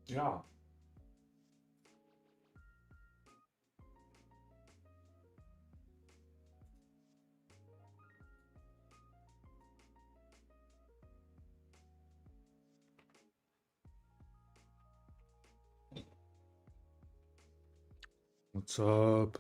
Yeah. What's up?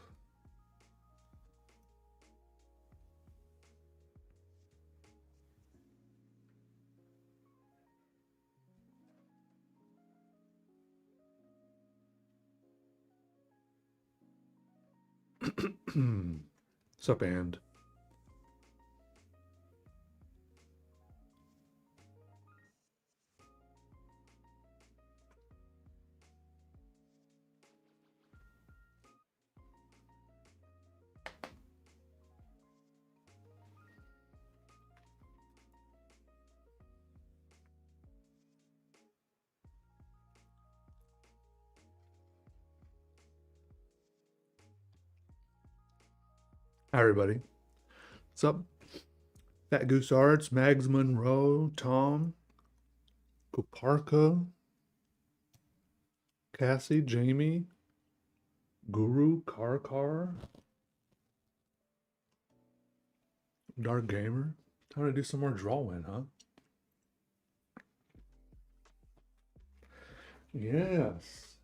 What's up, and? Hi, everybody. What's up? Fat Goose Arts, Mags Monroe, Tom, Kuparka, Cassie, Jamie, Guru, Car, Dark Gamer. Time to do some more drawing, huh? Yes.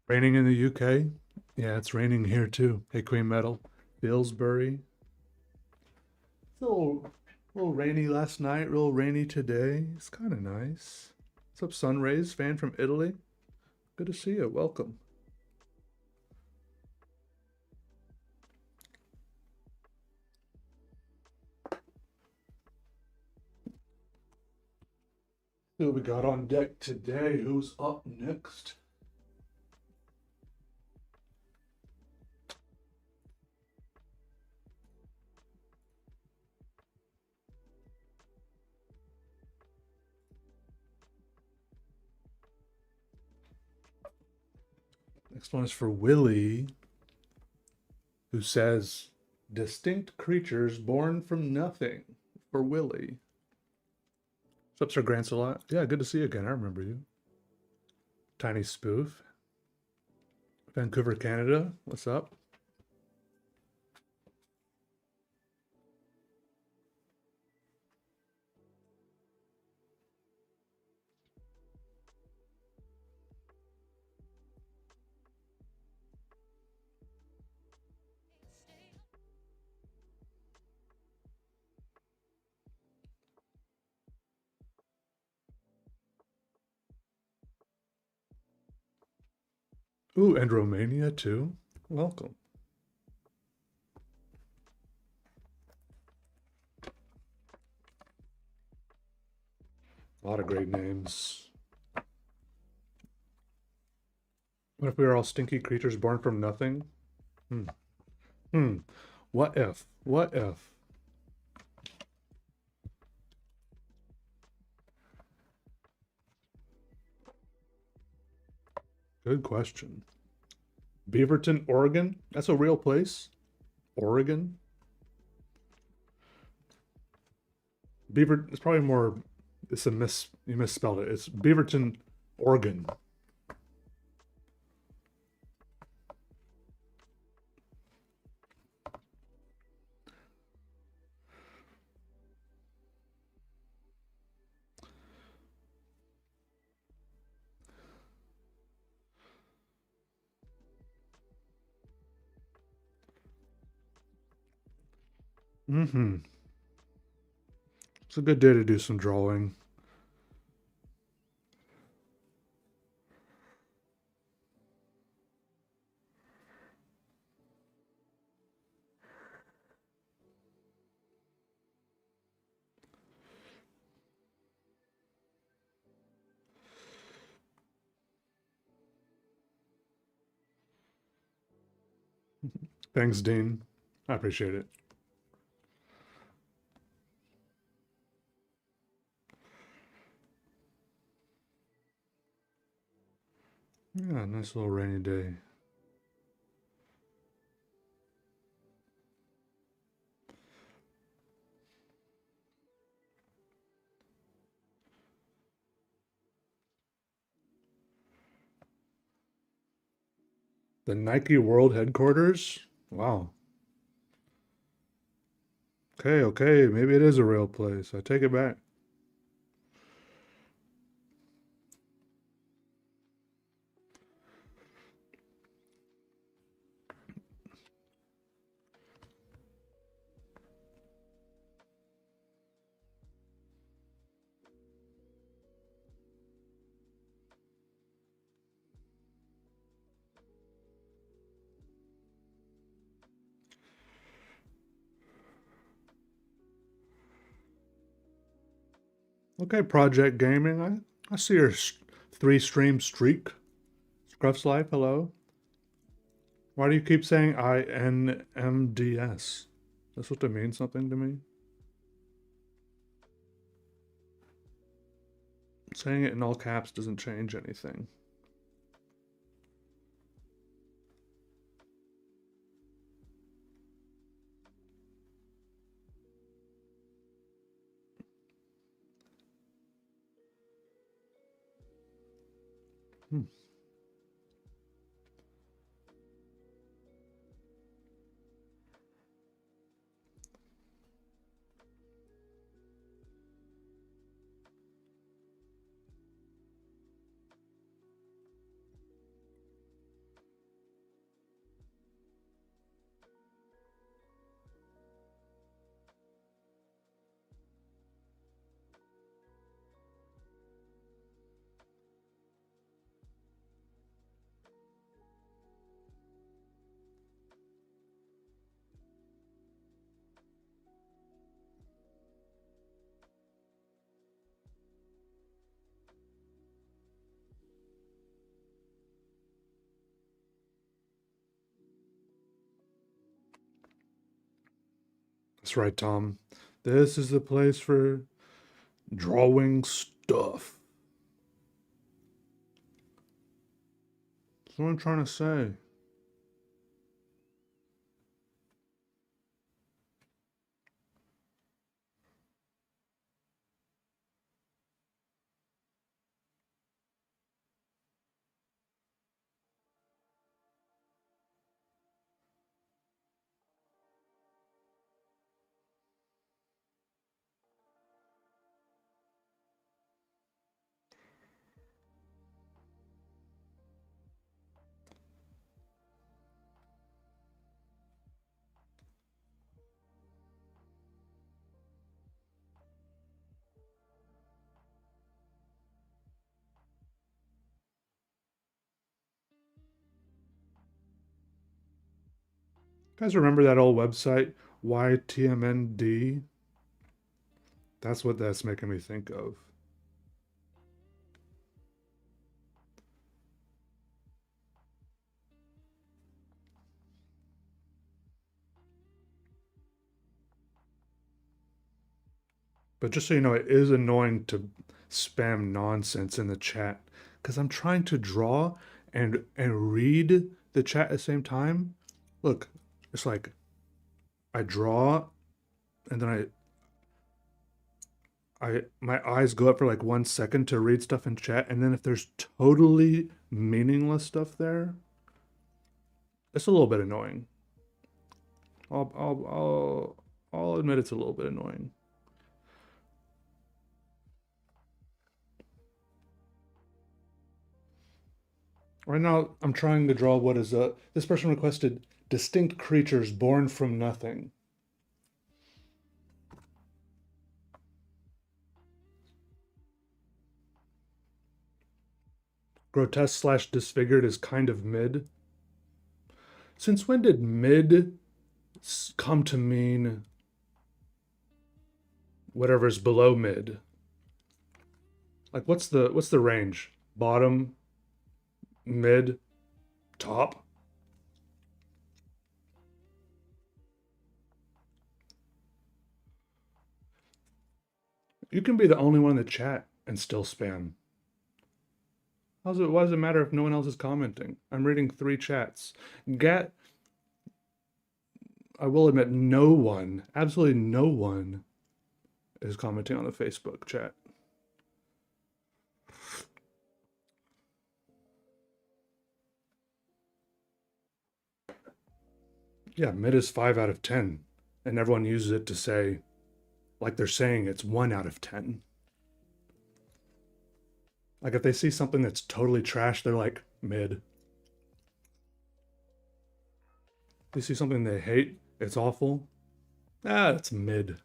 Raining in the UK? Yeah, it's raining here too. Hey, Queen Metal. Billsbury. It's a little rainy last night, real rainy today. It's kind of nice. What's up, Sunrays? Fan from Italy? Good to see you. Welcome. Who we got on deck today? Who's up next? Next one is for Willie, who says, distinct creatures born from nothing. For Willie. What's up, Sir Grancelot? Yeah, good to see you again. I remember you. Tiny Spoof. Vancouver, Canada. What's up? Ooh, and Romania too. Welcome. A lot of great names. What if we were all stinky creatures born from nothing? Hmm. Hmm. What if? What if? Good question. Beaverton, Oregon? That's a real place? Oregon? Beaver, it's probably more, it's a you misspelled it. It's Beaverton, Oregon. Mm-hmm. It's a good day to do some drawing. Thanks, Dean. I appreciate it. Yeah, nice little rainy day. The Nike World Headquarters? Wow. Okay, okay, maybe it is a real place. I take it back. Okay, Project Gaming. I see your three stream streak. Scruff's Life, hello. Why do you keep saying INMDS? That's supposed to mean something to me? Saying it in all caps doesn't change anything. Hmm. That's right, Tom. This is the place for drawing stuff. That's what I'm trying to say. Guys, remember that old website, YTMND? That's what that's making me think of. But just so you know, it is annoying to spam nonsense in the chat because I'm trying to draw and read the chat at the same time. Look, it's like I draw and then I my eyes go up for like 1 second to read stuff in chat, and then if there's totally meaningless stuff there, it's a little bit annoying. I'll admit it's a little bit annoying. Right now, I'm trying to draw what is a. This person requested distinct creatures born from nothing. Grotesque slash disfigured is kind of mid. Since when did mid come to mean whatever's below mid? Like what's the range? Bottom, mid, top? You can be the only one in the chat and still spam. Why does it matter if no one else is commenting? I'm reading 3 chats. Get, I will admit, no one, absolutely no one is commenting on the Facebook chat. Yeah, mid is 5 out of 10. And everyone uses it to say, like they're saying it's 1 out of 10. Like if they see something that's totally trash, they're like, mid. They see something they hate, it's awful. It's mid.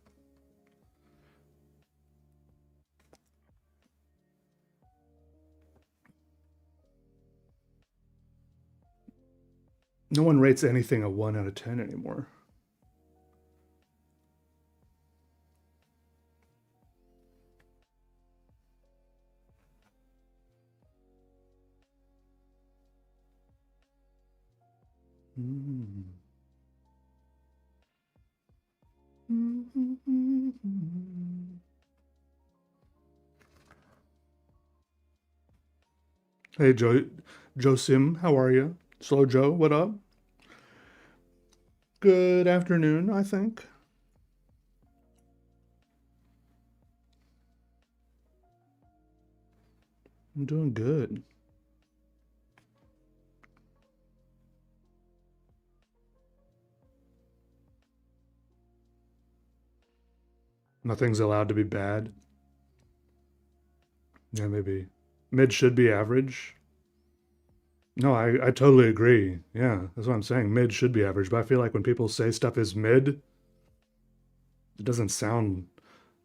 No one rates anything a 1 out of 10 anymore. Hey, Joe Sim, how are you? Slow Joe, what up? Good afternoon, I think. I'm doing good. Nothing's allowed to be bad. Yeah, maybe. Mid should be average. No, I totally agree. Yeah, that's what I'm saying. Mid should be average, but I feel like when people say stuff is mid, it doesn't sound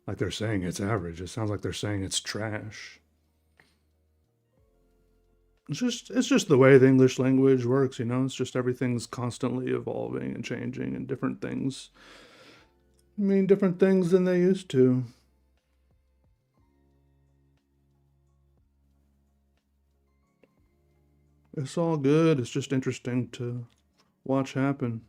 like they're saying it's average. It sounds like they're saying it's trash. It's just the way the English language works, you know? It's just everything's constantly evolving and changing and different things mean different things than they used to. It's all good. It's just interesting to watch happen.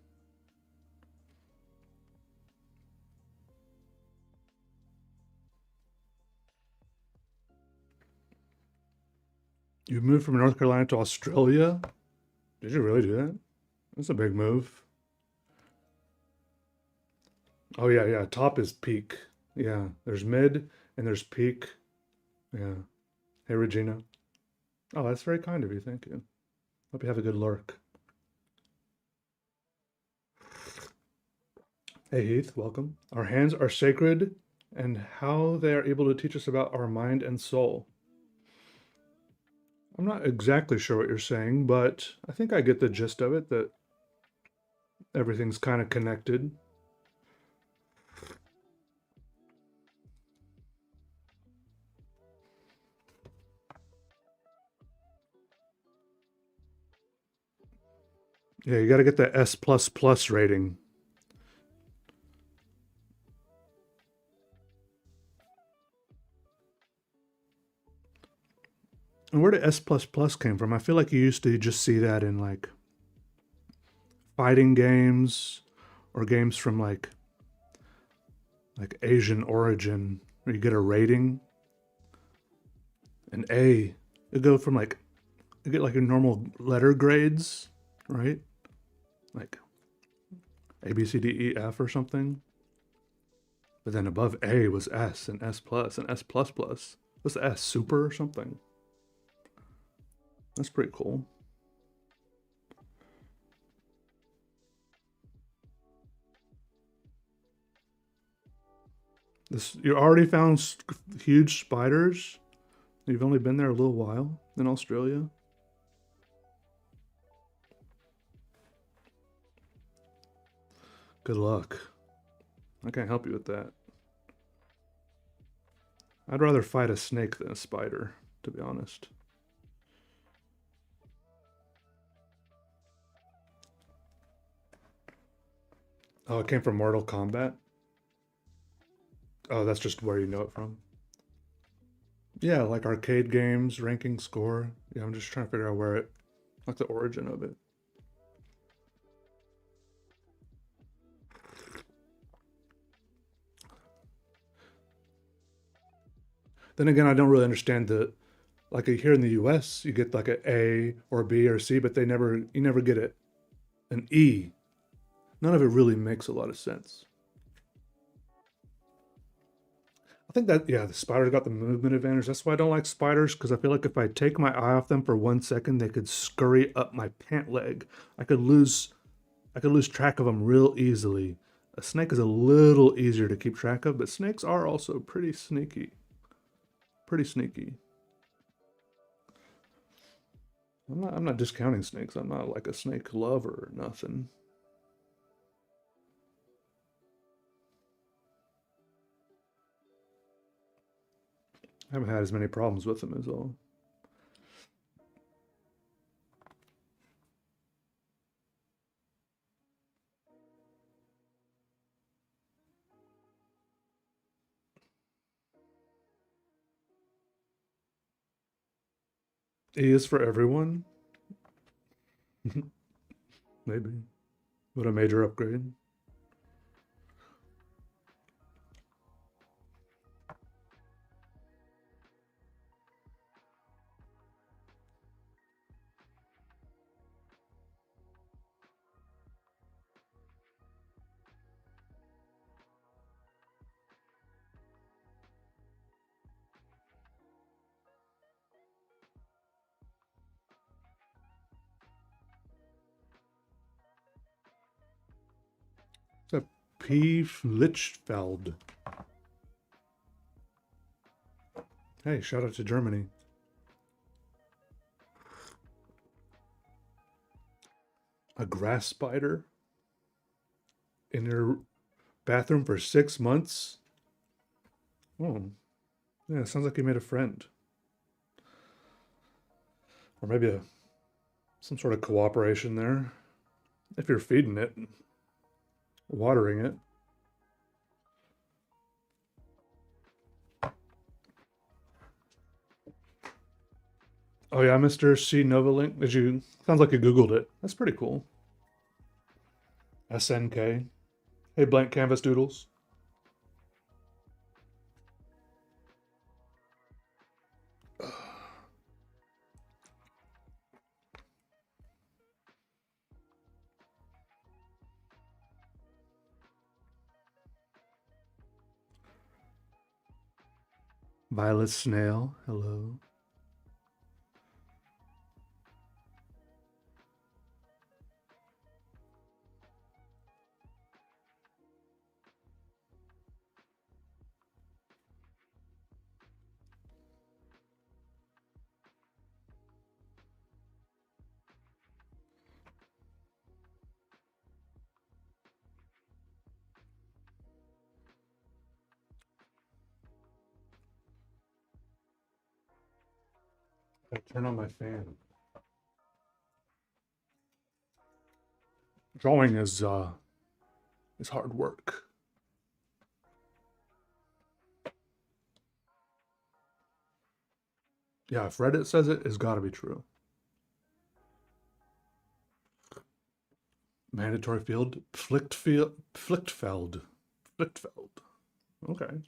You moved from North Carolina to Australia? Did you really do that? That's a big move. Oh yeah, yeah. Top is peak. Yeah. There's mid and there's peak. Yeah. Hey Regina. Oh, that's very kind of you. Thank you. Hope you have a good lurk. Hey Heath, welcome. Our hands are sacred and how they are able to teach us about our mind and soul. I'm not exactly sure what you're saying, but I think I get the gist of it, that everything's kind of connected. Yeah, you got to get the S++ rating. And where did S++ came from? I feel like you used to just see that in like fighting games or games from like Asian origin where you get a rating. An A, it go from like you get like your normal letter grades, right? Like A B C D E F or something. But then above A was S and S plus and S plus plus. What's the S? Super or something? That's pretty cool. This, you already found huge spiders. You've only been there a little while in Australia. Good luck. I can't help you with that. I'd rather fight a snake than a spider, to be honest. Oh, it came from Mortal Kombat? Oh, that's just where you know it from. Yeah, like arcade games, ranking score. Yeah, I'm just trying to figure out where it, like the origin of it. Then again, I don't really understand the like here in the US, you get like A or B or C, but you never get an E. None of it really makes a lot of sense. I think that, yeah, the spider got the movement advantage. That's why I don't like spiders, because I feel like if I take my eye off them for 1 second, they could scurry up my pant leg. I could lose track of them real easily. A snake is a little easier to keep track of, but snakes are also pretty sneaky. Pretty sneaky. I'm not discounting snakes. I'm not like a snake lover or nothing. I haven't had as many problems with them as all. E is for everyone? Maybe. What a major upgrade. It's a P. Lichfeld. Hey, shout out to Germany. A grass spider in your bathroom for 6 months? Oh, yeah, it sounds like you made a friend. Or maybe some sort of cooperation there. If you're feeding it, watering it. Oh yeah, Mr. C Novalink. Sounds like you Googled it. That's pretty cool. SNK. Hey, blank canvas doodles. Violet Snail. Hello. I turn on my fan. Drawing is hard work. Yeah, if Reddit says it, it's got to be true. Mandatory field, Flichtfeld. Okay.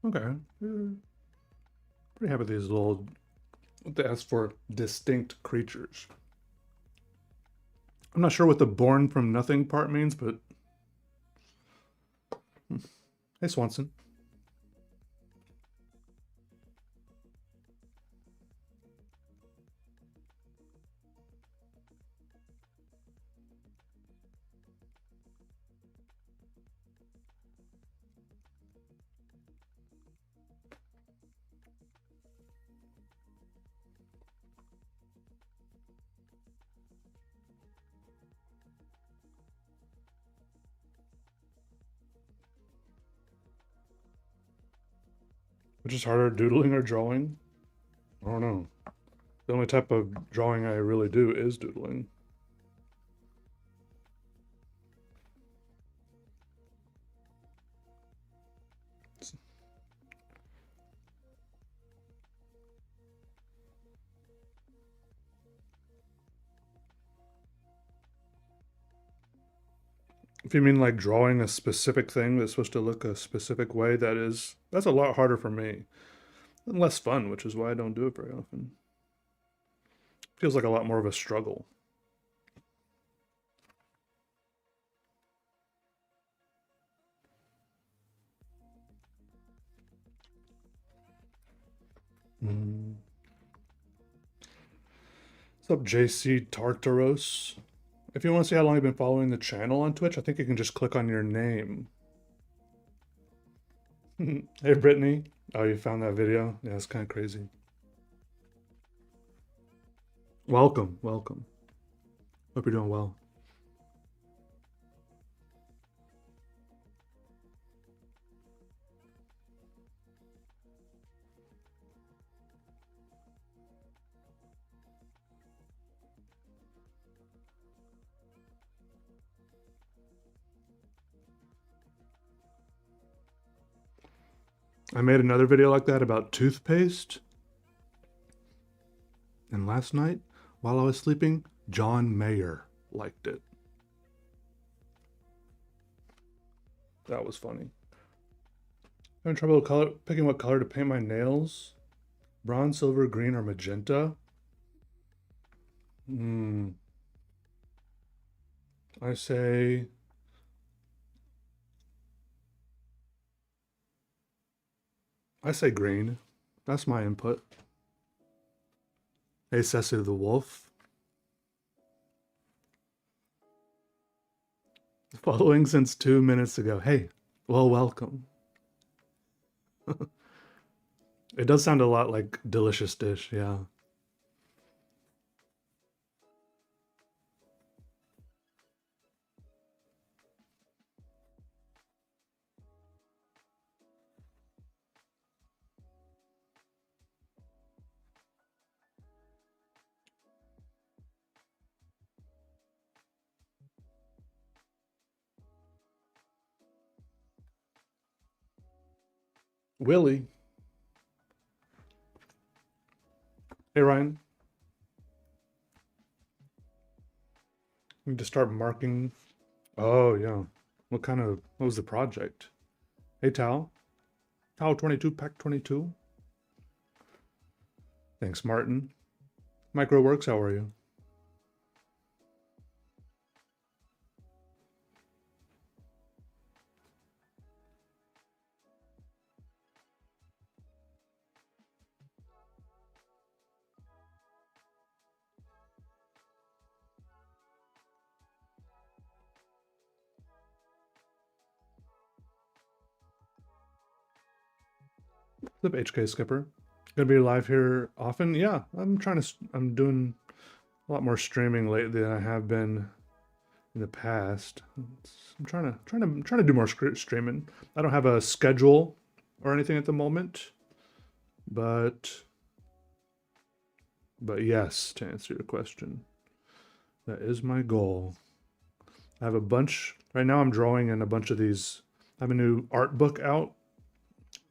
Okay. Pretty happy with these little, what they ask for, distinct creatures. I'm not sure what the born from nothing part means, but hey, Swanson. Which is harder, doodling or drawing? I don't know. The only type of drawing I really do is doodling. If you mean like drawing a specific thing that's supposed to look a specific way, that's a lot harder for me and less fun, which is why I don't do it very often. Feels like a lot more of a struggle. Mm. What's up, JC Tartaros? If you want to see how long you've been following the channel on Twitch, I think you can just click on your name. Hey, Brittany. Oh, you found that video? Yeah, it's kind of crazy. Welcome, welcome. Hope you're doing well. I made another video like that about toothpaste. And last night, while I was sleeping, John Mayer liked it. That was funny. Having trouble picking what color to paint my nails? Bronze, silver, green, or magenta? I say... green. That's my input. Hey, Cecily the Wolf. Following since 2 minutes ago. Hey, well, welcome. It does sound a lot like delicious dish, yeah. Willie. Hey, Ryan. Need to start marking. Oh, yeah. What was the project? Hey, Tao. Tao 22, Pack 22. Thanks, Martin. Microworks, how are you? What's up, HK Skipper? Gonna be live here often? Yeah, I'm doing a lot more streaming lately than I have been in the past. I'm trying to do more streaming. I don't have a schedule or anything at the moment, but yes, to answer your question, that is my goal. I have a bunch right now. I'm drawing in a bunch of these. I have a new art book out,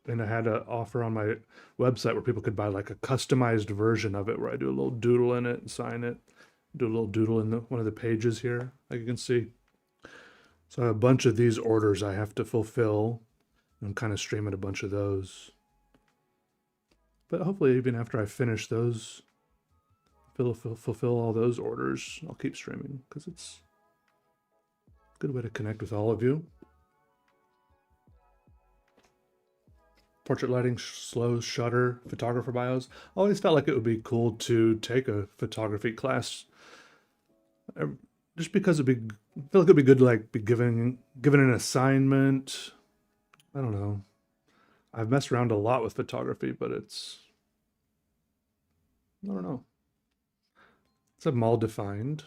and I had an offer on my website where people could buy like a customized version of it, where I do a little doodle in it and sign it. Do a little doodle in one of the pages here, like you can see. So I have a bunch of these orders I have to fulfill. I'm kind of streaming a bunch of those. But hopefully even after I finish those, fulfill all those orders, I'll keep streaming because it's a good way to connect with all of you. Portrait lighting, slow shutter, photographer bios. I always felt like it would be cool to take a photography class. Just because I feel like it'd be good to like be given an assignment. I don't know. I've messed around a lot with photography, but I don't know. It's a mal defined.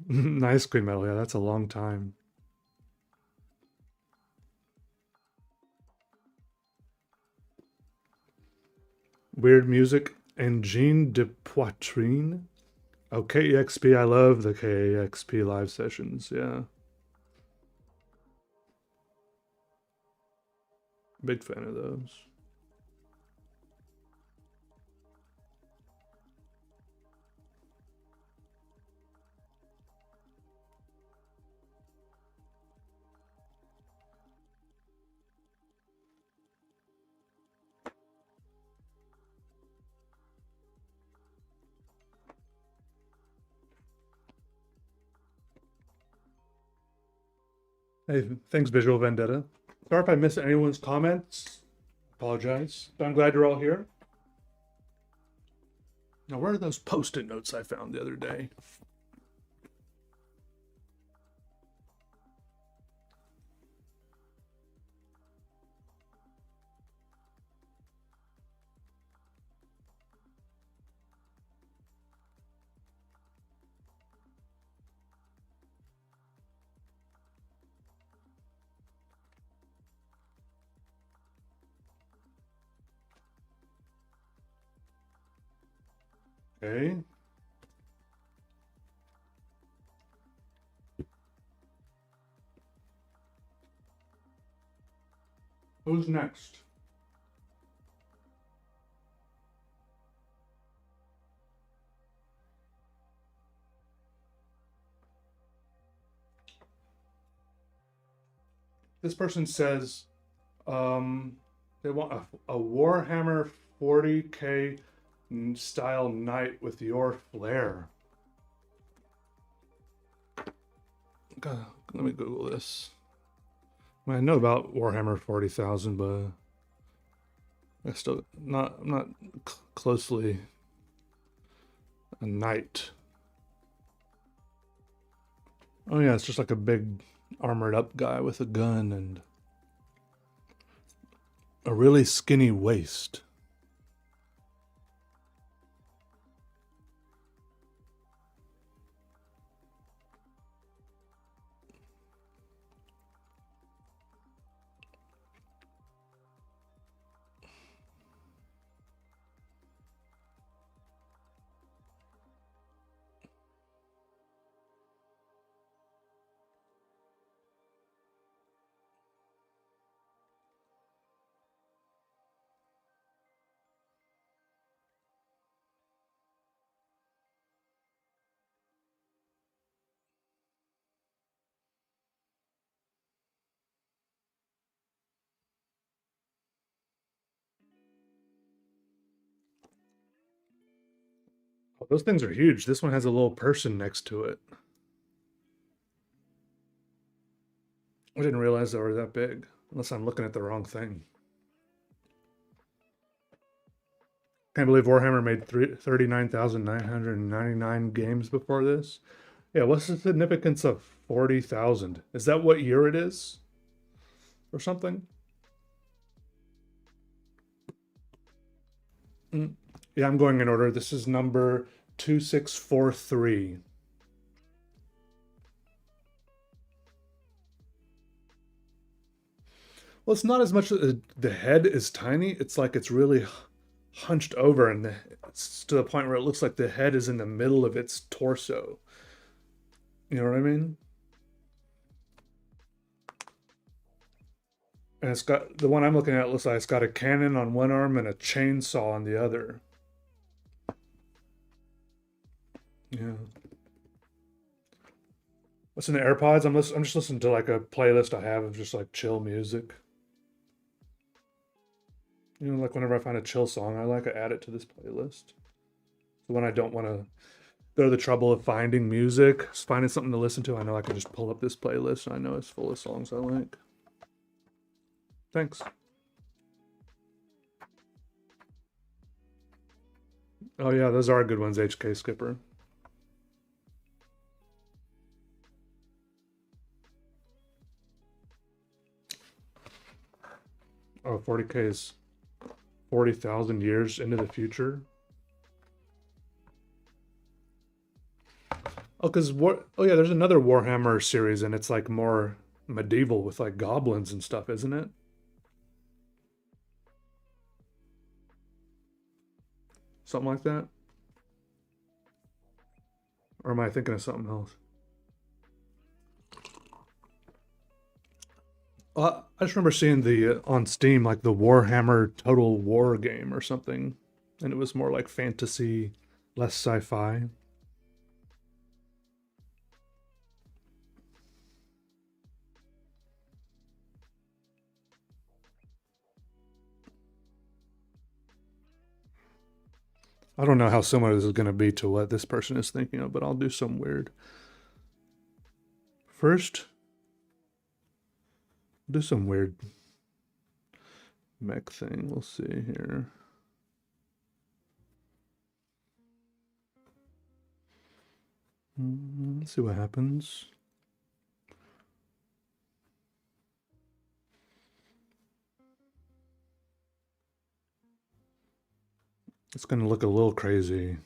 Nice, Queen Metal. Yeah, that's a long time. Weird music and Jean de Poitrine. Oh, KEXP. I love the KEXP live sessions. Yeah. Big fan of those. Hey, thanks, Visual Vendetta. Sorry if I missed anyone's comments. Apologize. But I'm glad you're all here. Now, where are those post-it notes I found the other day? Okay. Who's next? This person says they want a Warhammer 40K style knight with your flair. God, let me Google this. I mean, I know about Warhammer 40,000, but I still I'm not closely a knight. Oh yeah, it's just like a big armored up guy with a gun and a really skinny waist. Oh, those things are huge. This one has a little person next to it. I didn't realize they were that big, unless I'm looking at the wrong thing. Can't believe Warhammer made 39,999 games before this. Yeah, what's the significance of 40,000? Is that what year it is? Or something? Yeah, I'm going in order. This is number 2643. Well, it's not as much. The head is tiny. It's like it's really hunched over, and it's to the point where it looks like the head is in the middle of its torso. You know what I mean? And it's got the one I'm looking at looks like it's got a cannon on one arm and a chainsaw on the other. Yeah. What's in the AirPods? I'm just listening to like a playlist I have of just like chill music. You know, like whenever I find a chill song, I like to add it to this playlist. So when I don't want to go to the trouble of finding music, finding something to listen to, I know I can just pull up this playlist and I know it's full of songs I like. Thanks. Oh yeah, those are good ones, HK Skipper. Oh, 40K is 40,000 years into the future. Oh, because oh yeah, there's another Warhammer series and it's like more medieval with like goblins and stuff, isn't it? Something like that? Or am I thinking of something else? I just remember seeing the on Steam like the Warhammer Total War game or something, and it was more like fantasy, less sci-fi. I don't know how similar this is going to be to what this person is thinking of, but I'll do some weird. First, do some weird mech thing. We'll see here. Let's see what happens. It's gonna look a little crazy.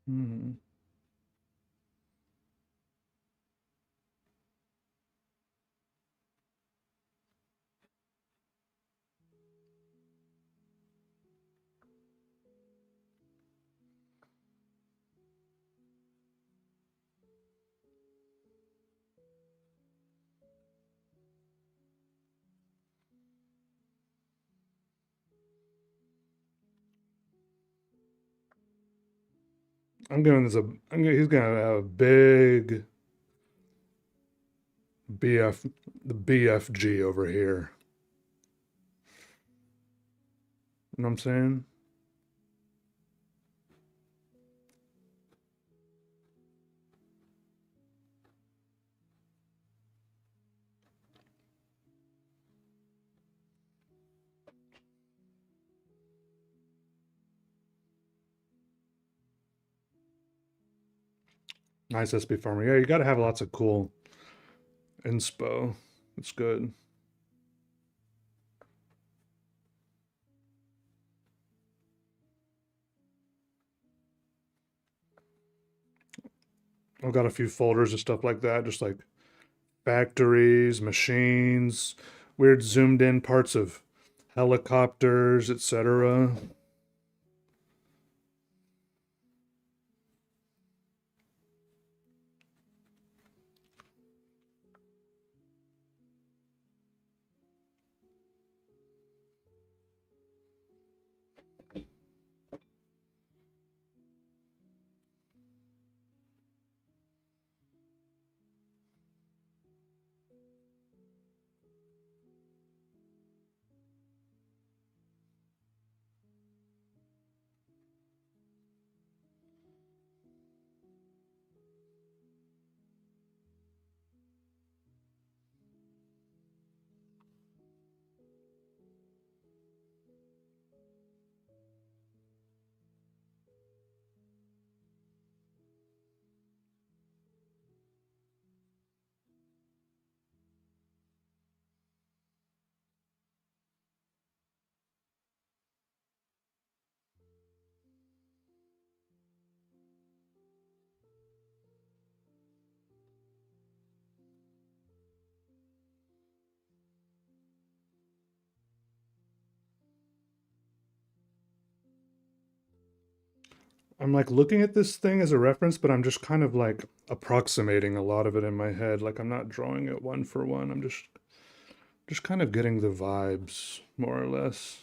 Hmm. I'm giving this a. He's gonna have a big BF, the BFG over here. You know what I'm saying? Nice SB farmer. Yeah, you got to have lots of cool inspo. It's good. I've got a few folders and stuff like that, just like factories, machines, weird zoomed in parts of helicopters, etc. I'm like looking at this thing as a reference, but I'm just kind of like approximating a lot of it in my head. Like I'm not drawing it one for one. I'm just kind of getting the vibes more or less.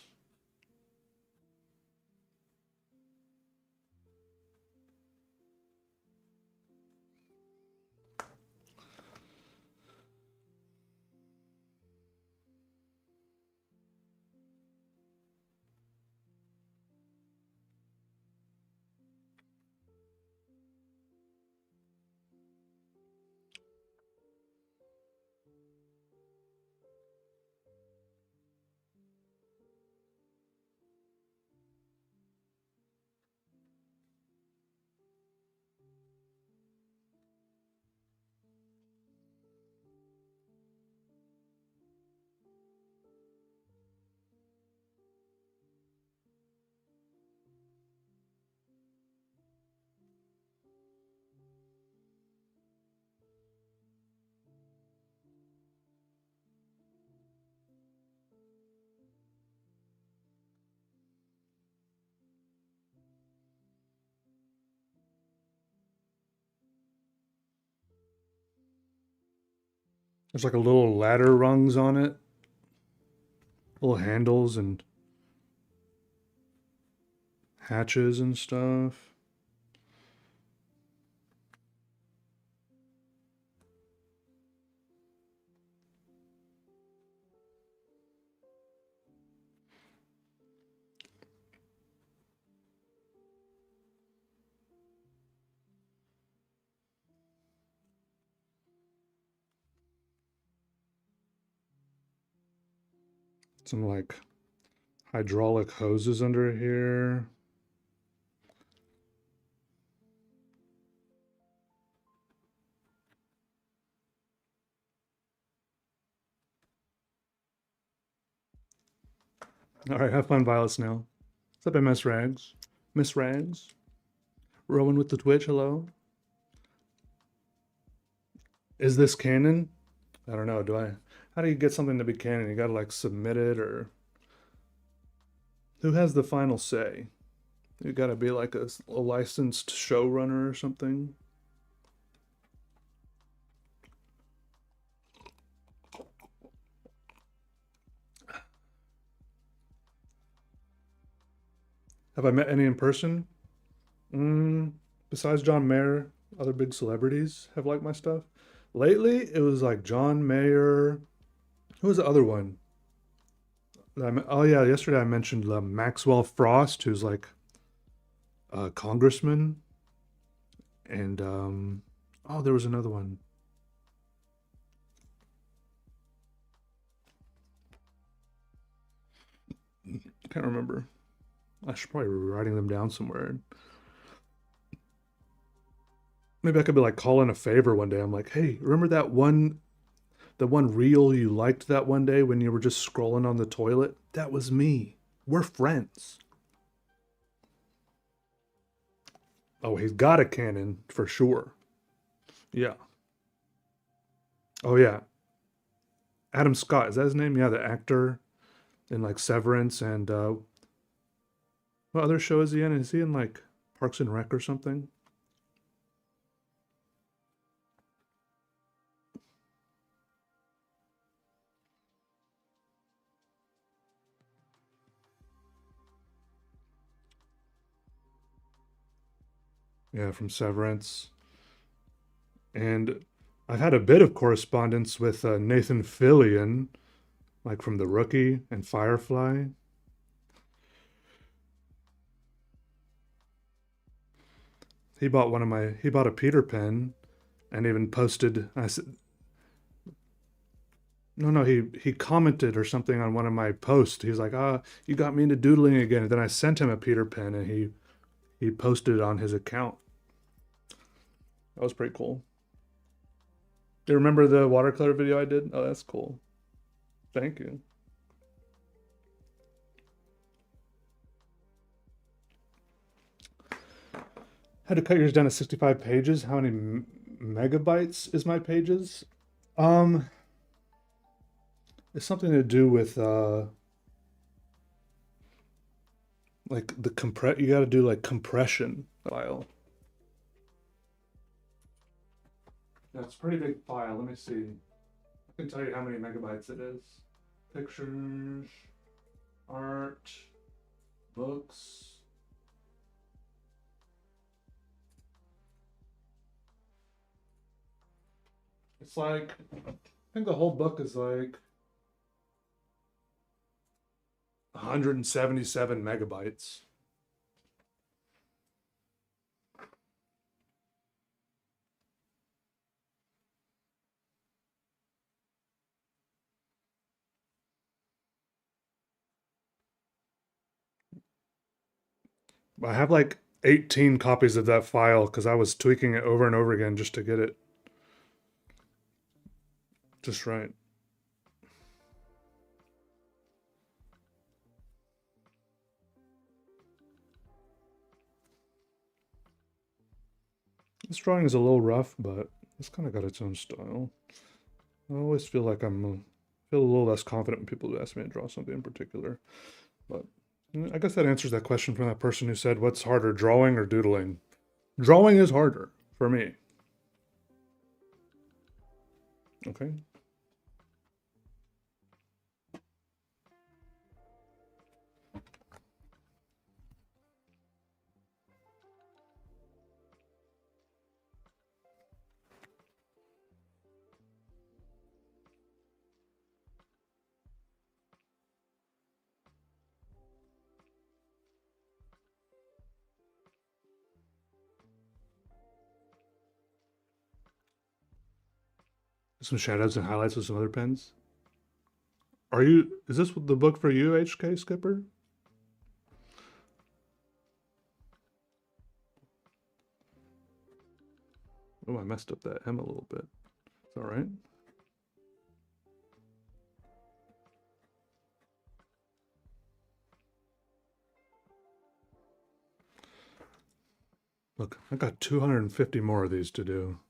There's like a little ladder rungs on it, little handles and hatches and stuff. Some like hydraulic hoses under here. All right, have fun, Violet Snail. What's up, MS Rags? Miss Rags? Rowan with the Twitch, hello. Is this canon? I don't know. How do you get something to be canon? You gotta like submit it, or who has the final say? You gotta be like a licensed showrunner or something. Have I met any in person? Besides John Mayer, other big celebrities have liked my stuff. Lately, it was like John Mayer. Who was the other one? Oh yeah, yesterday I mentioned Maxwell Frost, who's like a congressman, and oh, there was another one. I can't remember. I should probably be writing them down somewhere. Maybe I could be like calling a favor one day. I'm like, hey, remember the one reel you liked that one day when you were just scrolling on the toilet? That was me. We're friends. Oh, he's got a cannon for sure. Yeah. Oh yeah. Adam Scott, is that his name? Yeah, the actor in like Severance and what other show is he in? Is he in like Parks and Rec or something? Yeah, from Severance. And I've had a bit of correspondence with Nathan Fillion, like from The Rookie and Firefly. He bought a Peter pen and even posted. I said, no, he commented or something on one of my posts. He was like, ah, you got me into doodling again. And then I sent him a Peter pen and he posted it on his account. That was pretty cool. Do you remember the watercolor video I did? Oh, that's cool. Thank you. Had to cut yours down to 65 pages. How many megabytes is my pages? Um, it's something to do with like the compress. You got to do like compression. file. That's a pretty big file. Let me see. I can tell you how many megabytes it is. Pictures, art, books. It's like, I think the whole book is like 177 megabytes. I have like 18 copies of that file because I was tweaking it over and over again just to get it just right. This drawing is a little rough, but it's kind of got its own style. I always feel like feel a little less confident when people ask me to draw something in particular. But I guess that answers that question from that person who said, what's harder, drawing or doodling? Drawing is harder for me. Okay. Some shadows and highlights with some other pens. Is this the book for you, HK Skipper? Oh, I messed up that M a little bit. It's all right. Look, I got 250 more of these to do.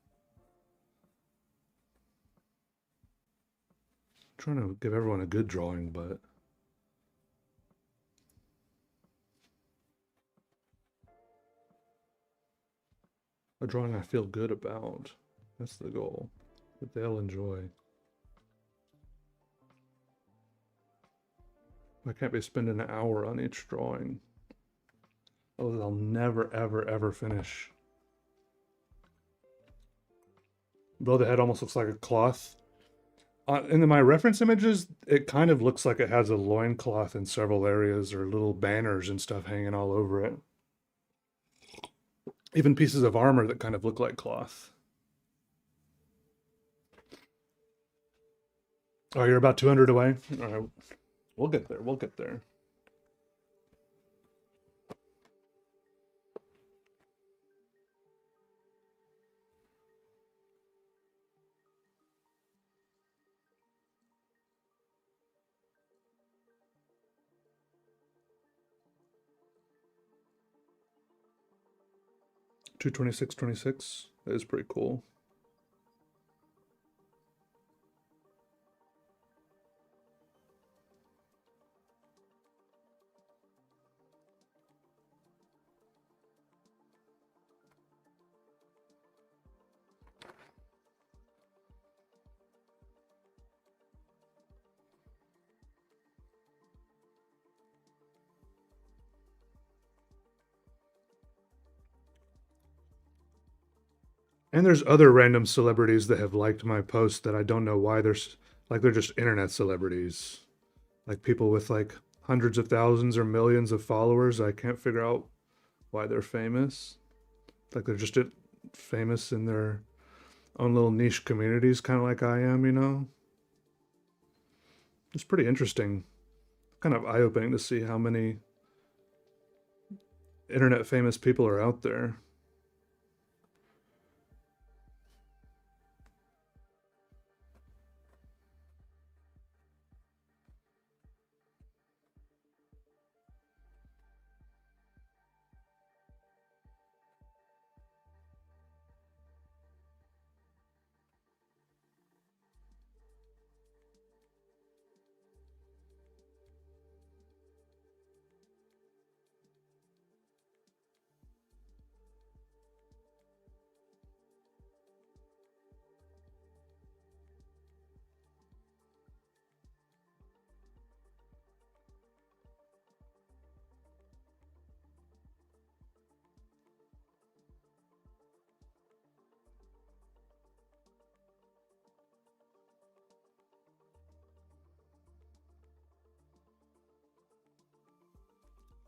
I'm trying to give everyone a good drawing, but a drawing I feel good about. That's the goal, that they'll enjoy. I can't be spending an hour on each drawing. Oh, they'll never, ever, ever finish. Though the head almost looks like a cloth. In my reference images, it kind of looks like it has a loincloth in several areas or little banners and stuff hanging all over it. Even pieces of armor that kind of look like cloth. Oh, you're about 200 away? All right. We'll get there. We'll get there. $226.26. That is pretty cool. And there's other random celebrities that have liked my posts that I don't know why they're just internet celebrities. Like people with like hundreds of thousands or millions of followers. I can't figure out why they're famous. Like they're just famous in their own little niche communities, kind of like I am, you know? It's pretty interesting. Kind of eye-opening to see how many internet famous people are out there.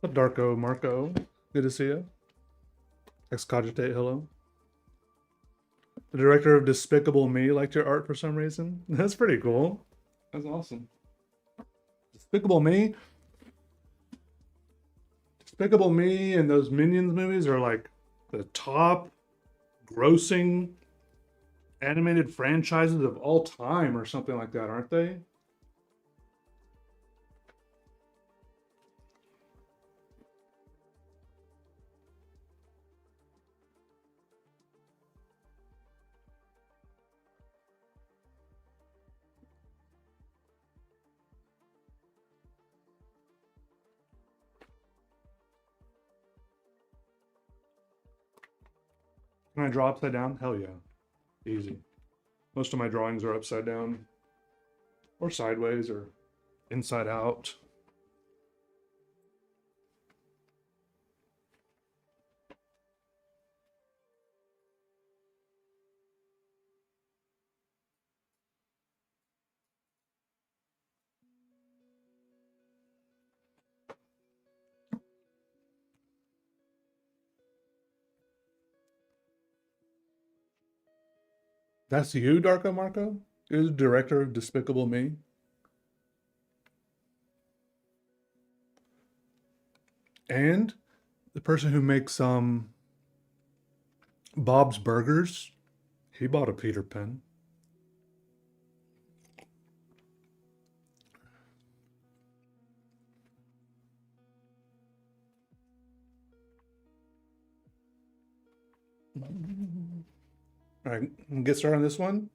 What's up, Darko Marco? Good to see you. Excogitate, hello. The director of Despicable Me liked your art for some reason. That's pretty cool. That's awesome. Despicable Me? Despicable Me and those Minions movies are like the top grossing animated franchises of all time or something like that, aren't they? Can I draw upside down? Hell yeah. Easy. Most of my drawings are upside down or sideways or inside out. That's you, Darko Marco? You're the director of Despicable Me? And the person who makes Bob's Burgers, he bought a Peter Pan. All right, get started on this one.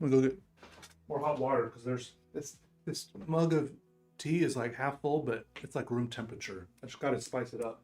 We'll go get more hot water because there's this mug of tea is like half full, but it's like room temperature. I just gotta spice it up.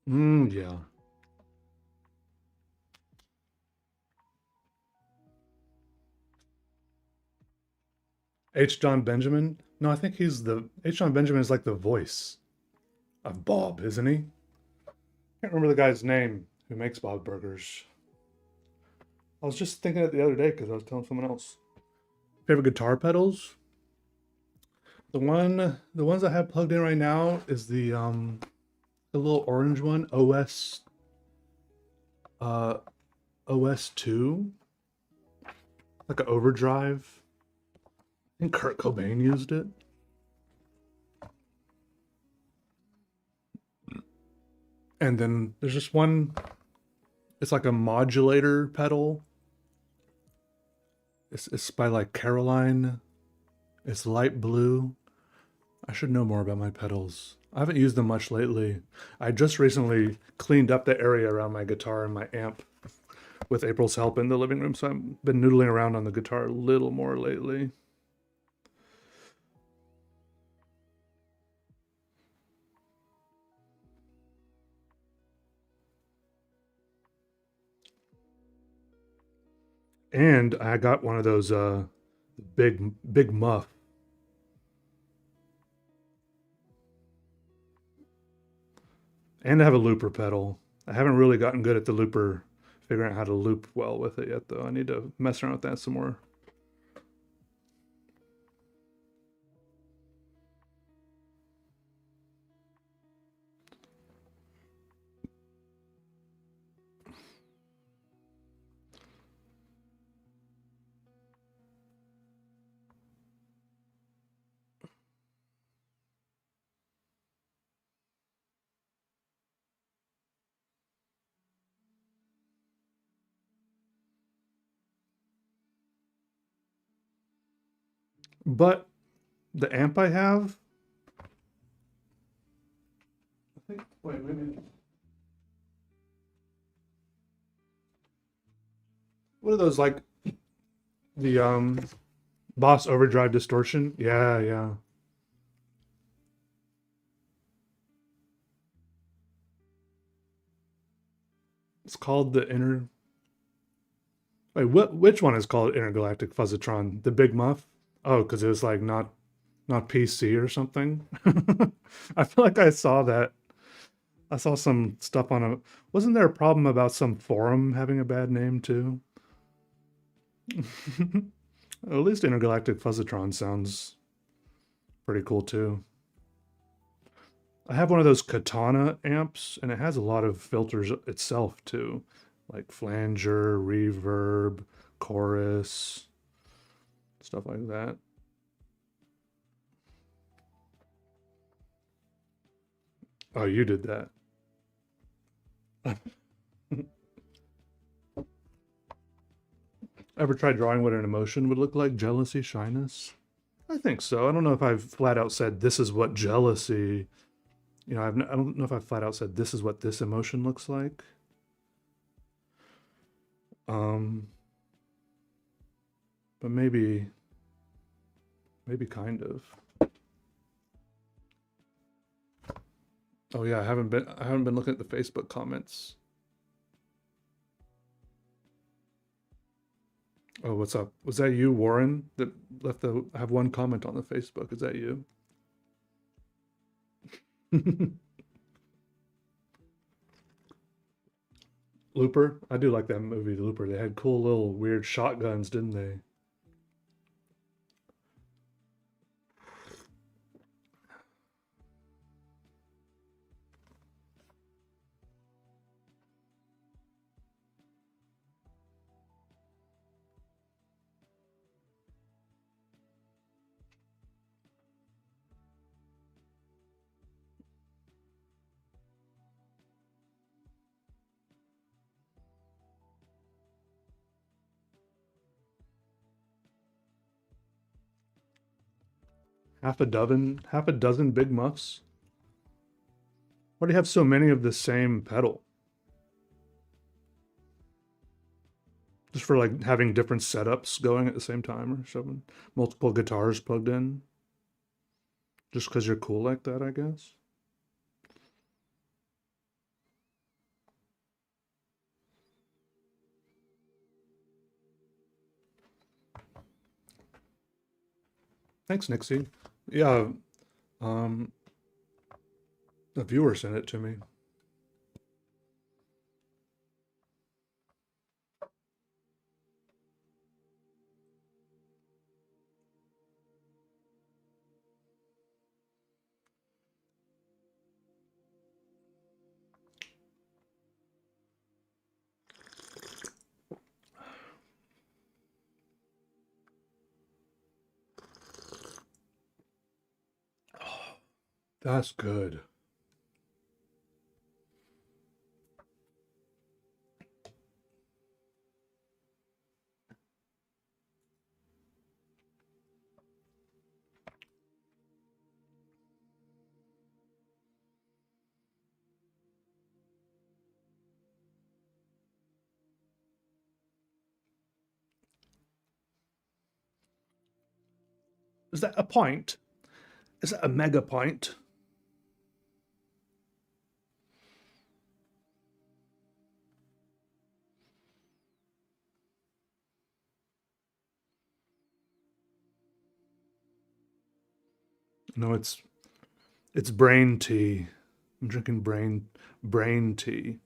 Yeah. H. John Benjamin? No, I think he's the H. John Benjamin is like the voice of Bob, isn't he? Can't remember the guy's name who makes Bob Burgers. I was just thinking it the other day because I was telling someone else. Favorite guitar pedals? The ones I have plugged in right now is the little orange one, uh OS2, like an overdrive. I think Kurt Cobain used it. And then there's just one, it's like a modulator pedal. It's by like Caroline. It's light blue. I should know more about my pedals. I haven't used them much lately. I just recently cleaned up the area around my guitar and my amp with April's help in the living room, so I've been noodling around on the guitar a little more lately. And I got one of those big muff. And I have a looper pedal. I haven't really gotten good at the looper, figuring out how to loop well with it yet, though. I need to mess around with that some more. But the amp I have, I think, wait, maybe. What are those like the Boss Overdrive Distortion? Yeah, yeah. It's called the Inter. Wait, which one is called Intergalactic Fuzzatron? The Big Muff? Oh, because it was like not PC or something. I feel like I saw that. I saw some stuff on a. Wasn't there a problem about some forum having a bad name too? At least Intergalactic Fuzzatron sounds pretty cool too. I have one of those Katana amps, and it has a lot of filters itself too, like flanger, reverb, chorus, stuff like that. Oh, you did that. Ever tried drawing what an emotion would look like? Jealousy, shyness? I think so. I don't know if I've flat out said this is what jealousy, I don't know if I've flat out said this is what this emotion looks like. Um, but maybe kind of. Oh yeah, I haven't been looking at the Facebook comments. Oh, what's up? Was that you, Warren, that left I have one comment on the Facebook. Is that you? Looper? I do like that movie, Looper. They had cool little weird shotguns, didn't they? Half a dozen big muffs? Why do you have so many of the same pedal? Just for like having different setups going at the same time or something? Multiple guitars plugged in? Just because you're cool like that, I guess? Thanks, Nixie. Yeah, um, a viewer sent it to me. That's good. Is that a pint? Is that a mega pint? No, it's brain tea. I'm drinking brain tea.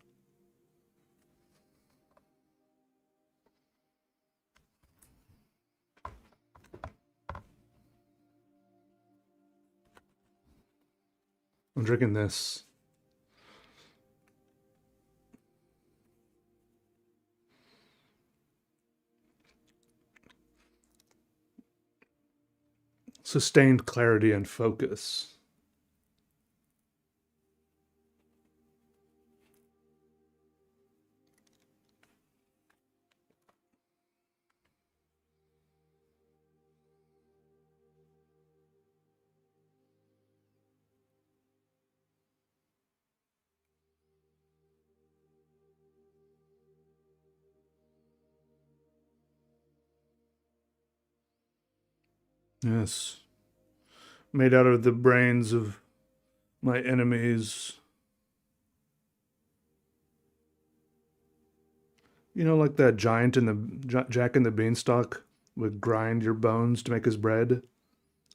I'm drinking this. Sustained clarity and focus. Yes. Made out of the brains of my enemies. You know, like that giant in the Jack and the Beanstalk would grind your bones to make his bread.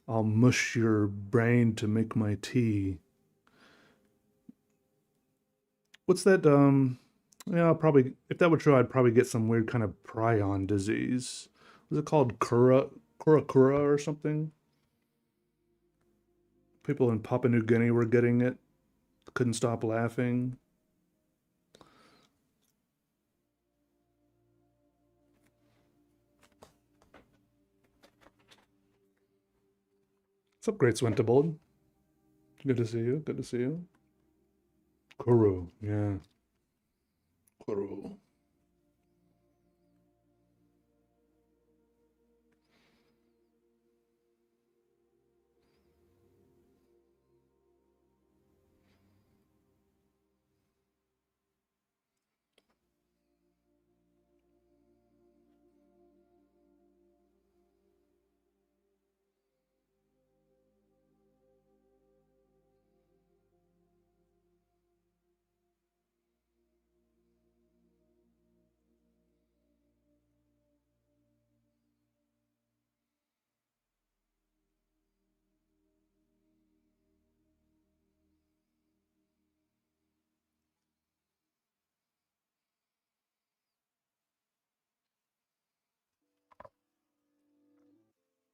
I'll mush your brain to make my tea. What's that? Yeah, I'll probably, if that were true, I'd probably get some weird kind of prion disease. Was it called Kura or something? People in Papua New Guinea were getting it. Couldn't stop laughing. What's up, Great Swintabold? Good to see you. Good to see you. Kuru, yeah. Kuru.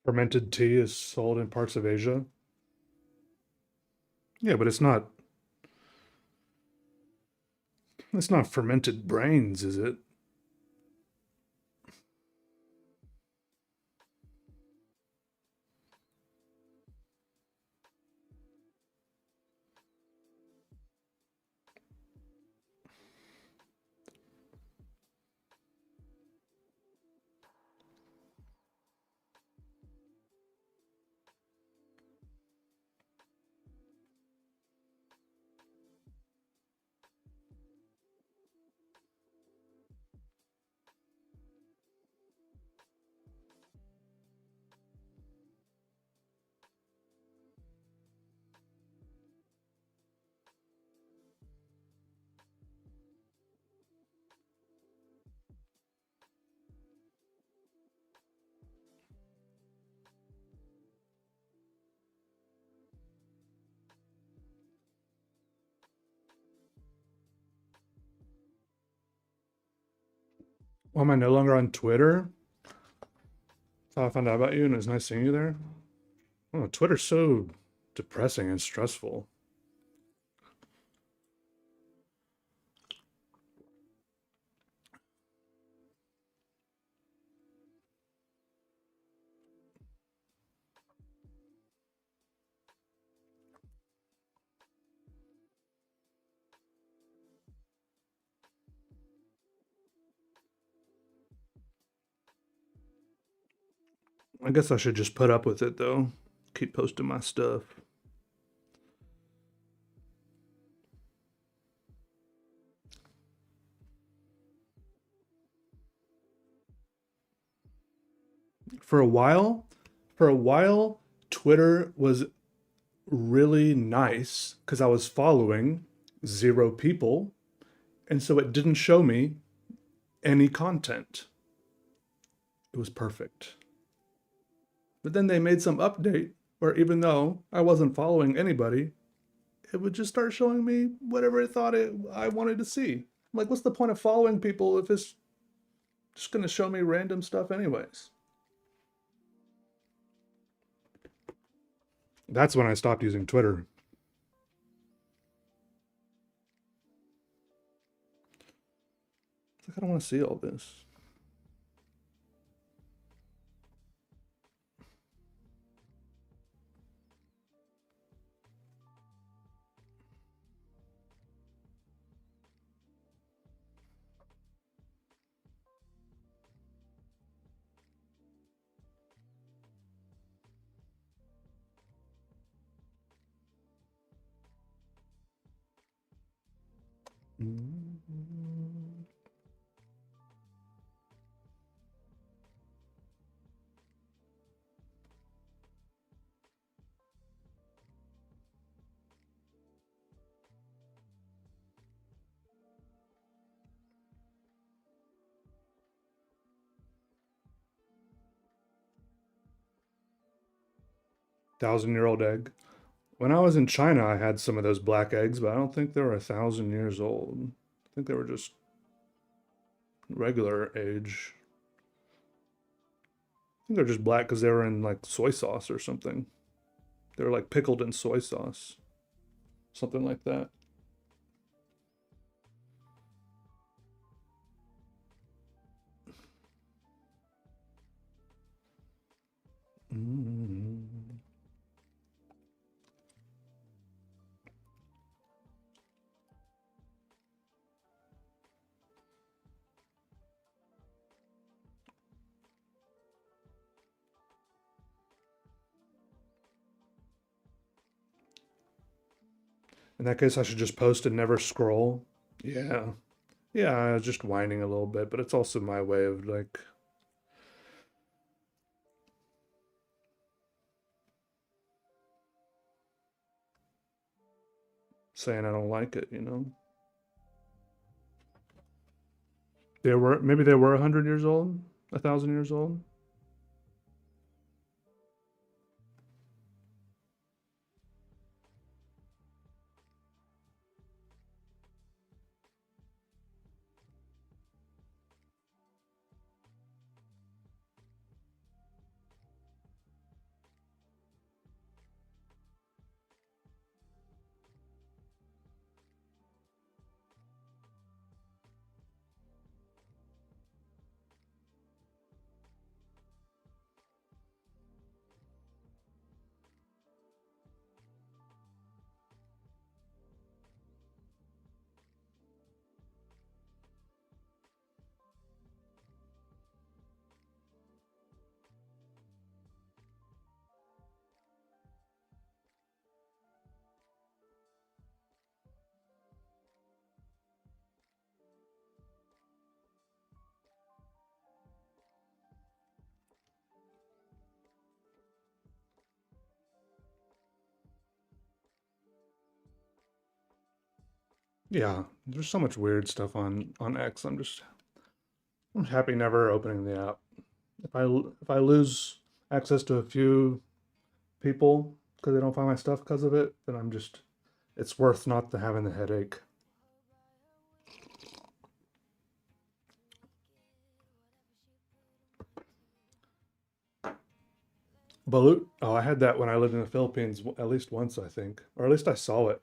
Fermented tea is sold in parts of Asia. Yeah, but it's not fermented brains, is it? Why am I no longer on Twitter? That's how I found out about you, and it was nice seeing you there. Oh, Twitter's so depressing and stressful. I guess I should just put up with it though. Keep posting my stuff. For a while, for a while, Twitter was really nice because I was following 0 people, and so it didn't show me any content. It was perfect. But then they made some update where even though I wasn't following anybody, it would just start showing me whatever it thought I wanted to see. Like, what's the point of following people if it's just going to show me random stuff anyways? That's when I stopped using Twitter. It's like, I don't want to see all this. 1,000-year-old egg. When I was in China, I had some of those black eggs, but I don't think they were 1,000 years old. I think they were just regular age. I think they're just black because they were in like soy sauce or something. They were like pickled in soy sauce, something like that. Mm. In that case, I should just post and never scroll. Yeah. Yeah, I was just whining a little bit, but it's also my way of like saying I don't like it, you know? Maybe they were 100 years old, 1,000 years old. Yeah, there's so much weird stuff on X. I'm happy never opening the app. If I lose access to a few people because they don't find my stuff because of it, then it's worth not the having the headache. Balut. Oh, I had that when I lived in the Philippines at least once, I think, or at least I saw it.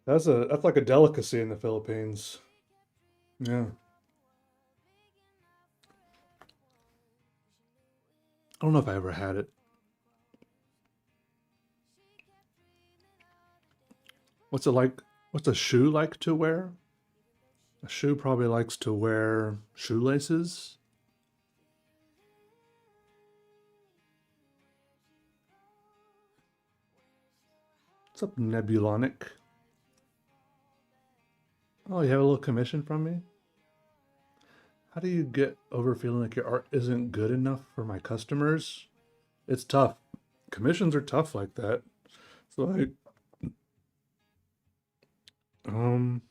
That's like a delicacy in the Philippines. Yeah, I don't know if I ever had it. What's it like? What's a shoe like to wear? A shoe probably likes to wear shoelaces. What's up, Nebulonic? Oh, you have a little commission from me? How do you get over feeling like your art isn't good enough for my customers? It's tough. Commissions are tough like that. It's like, um,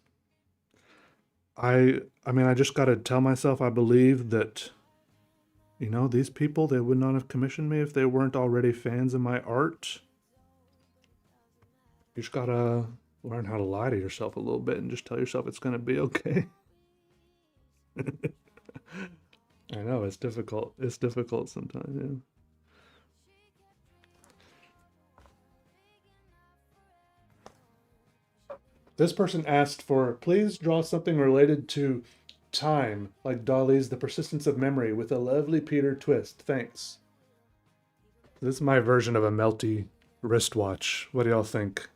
I mean, I just got to tell myself I believe that, these people, they would not have commissioned me if they weren't already fans of my art. You just gotta learn how to lie to yourself a little bit and just tell yourself it's gonna be okay. I know it's difficult. It's difficult sometimes. Yeah. This person asked for please draw something related to time, like Dali's The Persistence of Memory with a lovely Peter twist. Thanks. This is my version of a melty wristwatch. What do y'all think?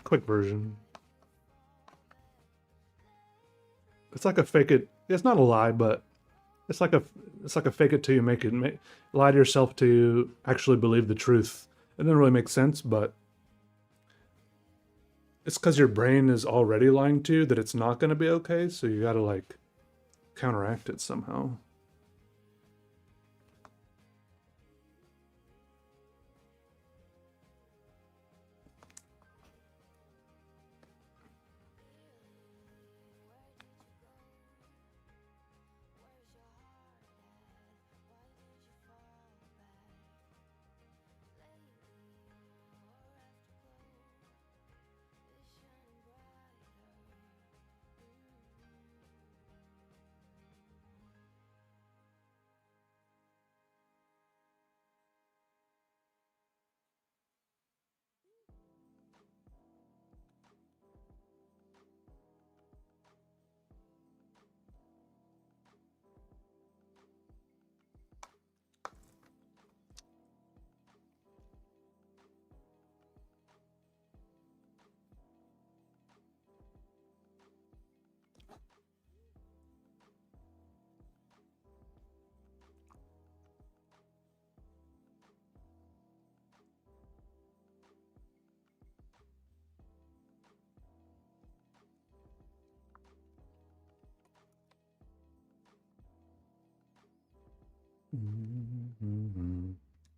Quick version. It's like a fake it. It's not a lie, but it's like a fake it till you make it. Lie to yourself till you actually believe the truth. It doesn't really make sense, but it's because your brain is already lying to you that it's not going to be okay. So you got to like counteract it somehow.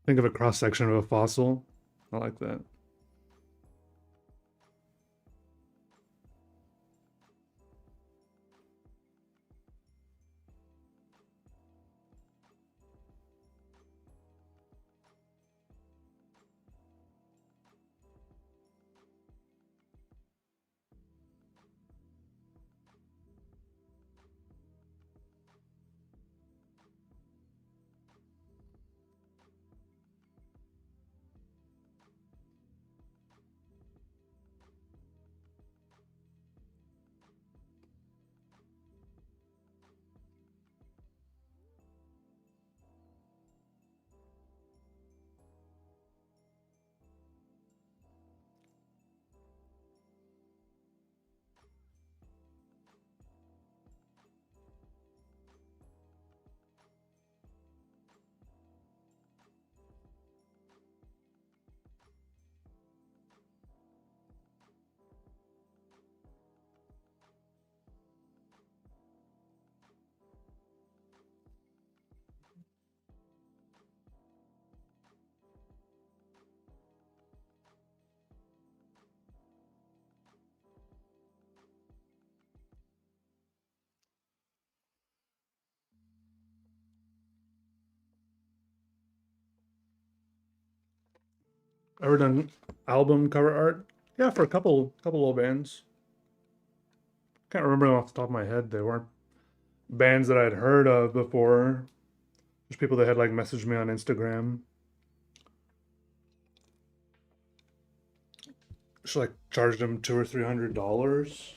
Think of a cross section of a fossil. I like that. Ever done album cover art? Yeah, for a couple old bands. Can't remember them off the top of my head. They weren't bands that I'd heard of before. There's people that had like messaged me on Instagram. Just like charged them $200 or $300.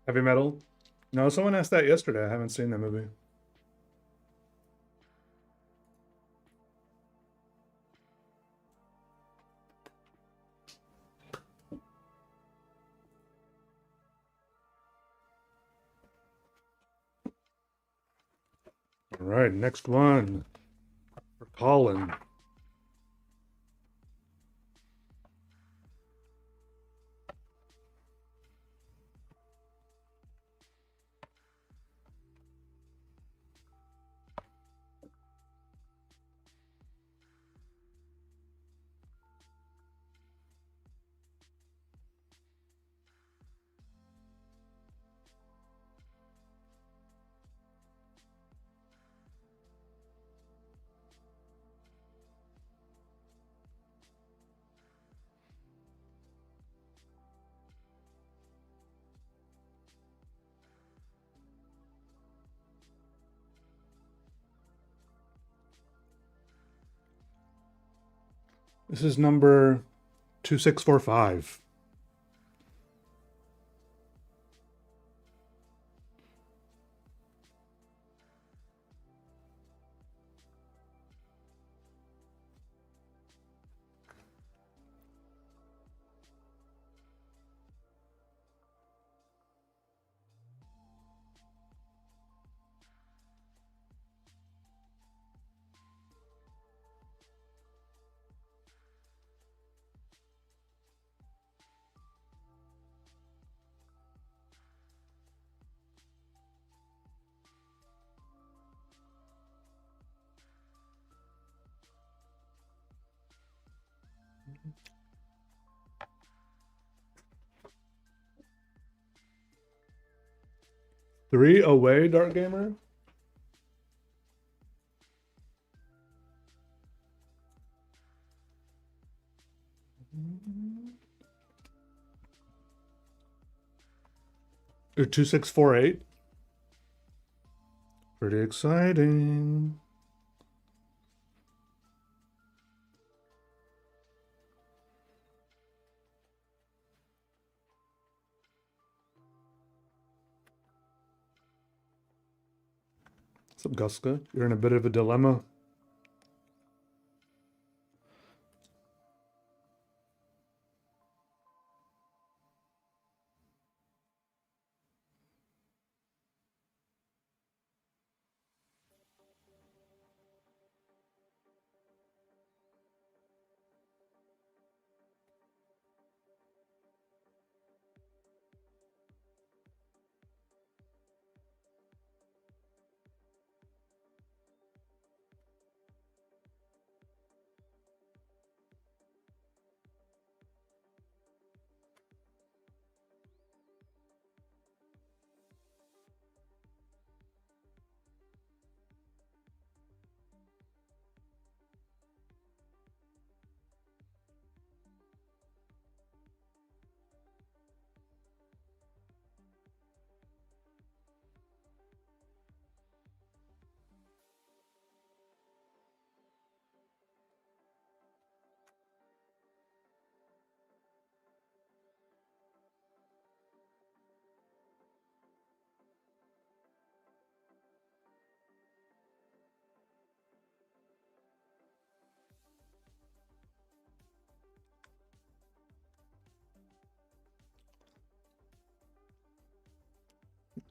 Heavy metal? No, someone asked that yesterday. I haven't seen that movie. All right, next one for Colin. This is number 2645. Three away, Dark Gamer. Or 2648. Pretty exciting. What's up, Guska? You're in a bit of a dilemma.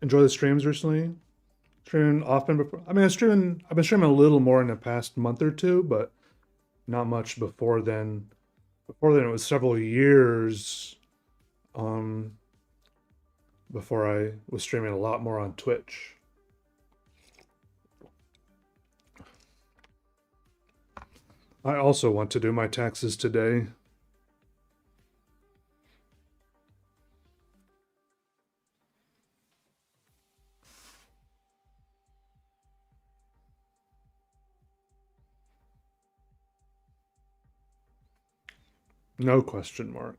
Enjoy the streams recently? Streaming often before. I mean, I've been streaming a little more in the past month or two, but not much before then. Before then, it was several years. Um, Before I was streaming a lot more on Twitch. I also want to do my taxes today. No question mark.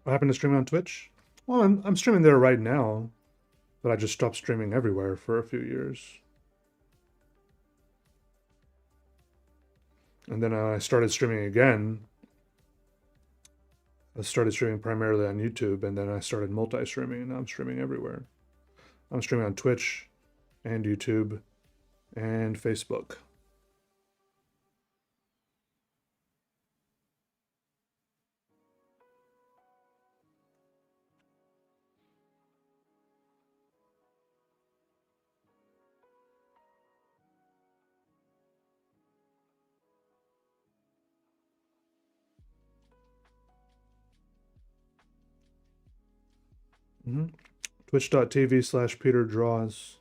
What happened to streaming on Twitch? Well, I'm streaming there right now, but I just stopped streaming everywhere for a few years. And then I started streaming again. I started streaming primarily on YouTube, and then I started multi-streaming, and now I'm streaming everywhere. I'm streaming on Twitch and YouTube and Facebook. Mm-hmm. Twitch.tv/Peter Draws.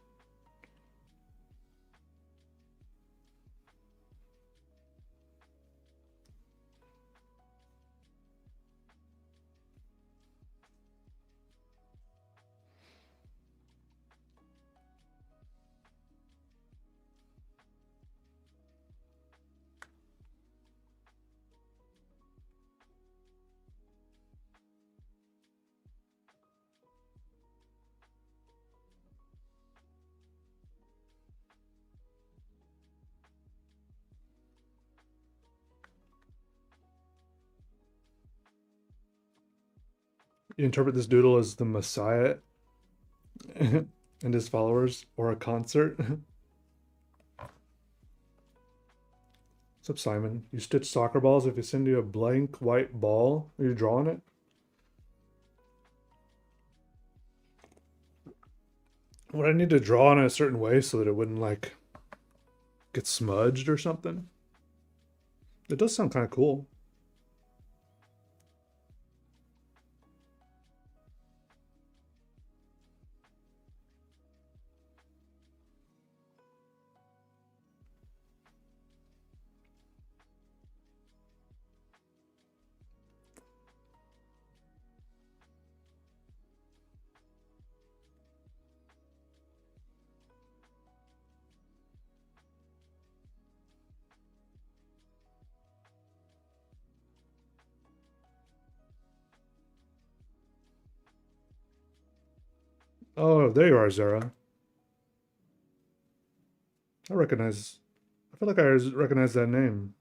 You interpret this doodle as the Messiah and his followers, or a concert. What's up, Simon? You stitch soccer balls. If you send you a blank white ball, are you drawing it? Would I need to draw in a certain way so that it wouldn't like get smudged or something? It does sound kind of cool. Oh, there you are, Zara. I recognize. I feel like I recognize that name.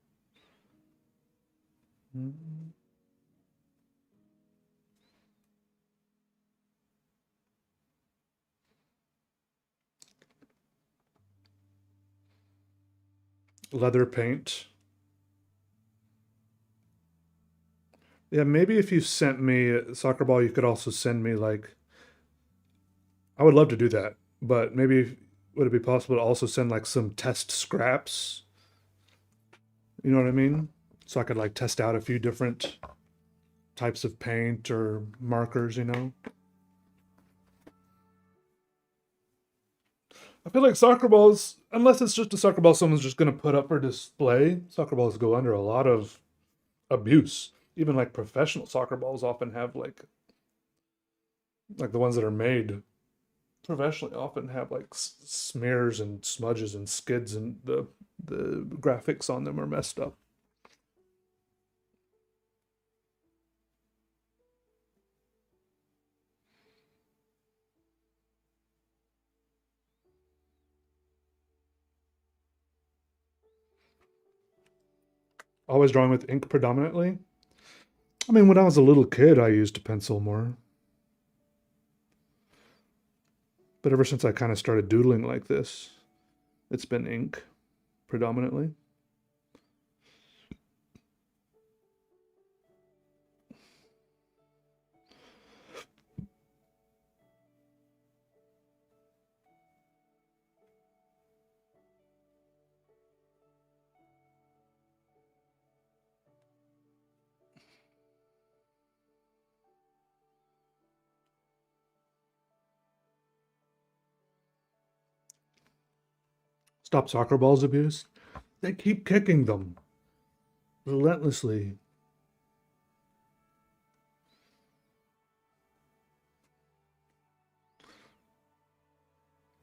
Mm. Leather paint. Yeah, maybe if you sent me a soccer ball, you could also send me like. I would love to do that, but maybe would it be possible to also send like some test scraps? You know what I mean? So I could like test out a few different types of paint or markers, you know? I feel like soccer balls, unless it's just a soccer ball someone's just going to put up for display, soccer balls go under a lot of abuse. Even like professional soccer balls often have like the ones that are made professionally often have like smears and smudges and skids, and the graphics on them are messed up. Always drawing with ink predominantly. I mean, when I was a little kid, I used a pencil more. But ever since I kind of started doodling like this, it's been ink predominantly. Stop soccer balls abuse. They keep kicking them relentlessly.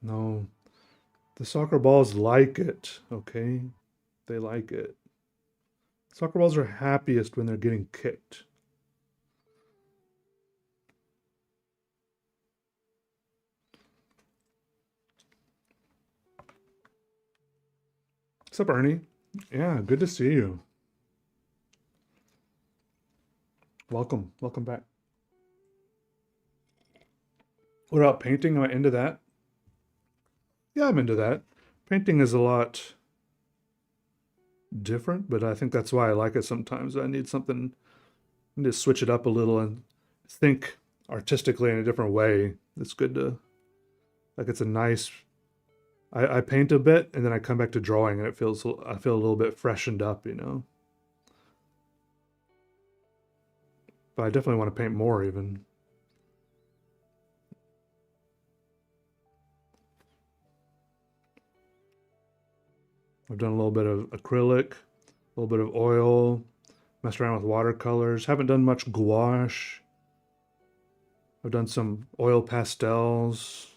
No, the soccer balls like it, okay? They like it. Soccer balls are happiest when they're getting kicked. What's up, Ernie? Yeah, good to see you. Welcome. Welcome back. What about painting? Am I into that? Yeah, I'm into that. Painting is a lot different, but I think that's why I like it sometimes. I need something, I need to switch it up a little and think artistically in a different way. It's good to, like, it's a nice, I paint a bit and then I come back to drawing and I feel a little bit freshened up, you know? But I definitely want to paint more even. I've done a little bit of acrylic, a little bit of oil, messed around with watercolors. Haven't done much gouache. I've done some oil pastels.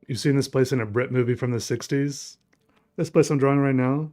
You've seen this place in a Brit movie from the 60s? This place I'm drawing right now?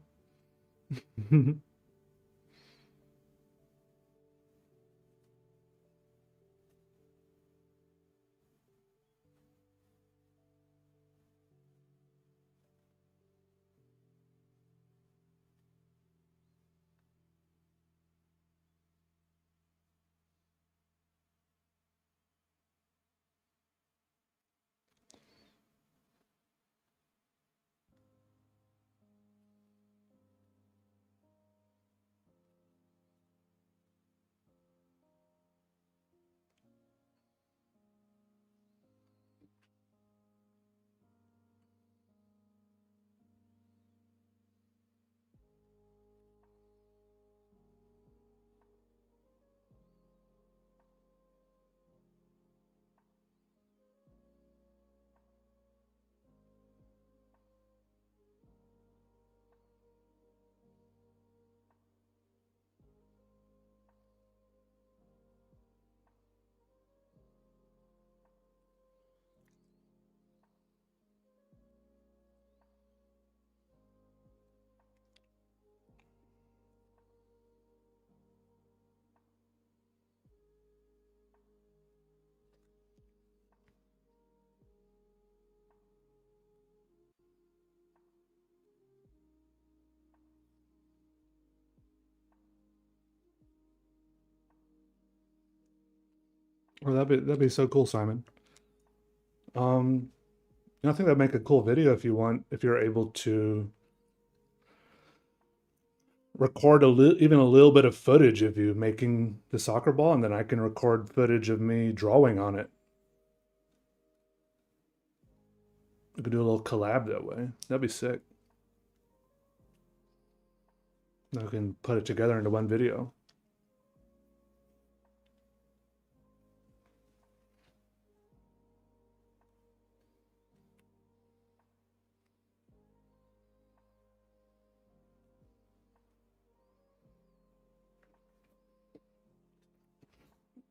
Well, that'd be so cool, Simon. Um, I think that'd make a cool video if you want, if you're able to record even a little bit of footage of you making the soccer ball, and then I can record footage of me drawing on it. We could do a little collab that way. That'd be sick. I can put it together into one video.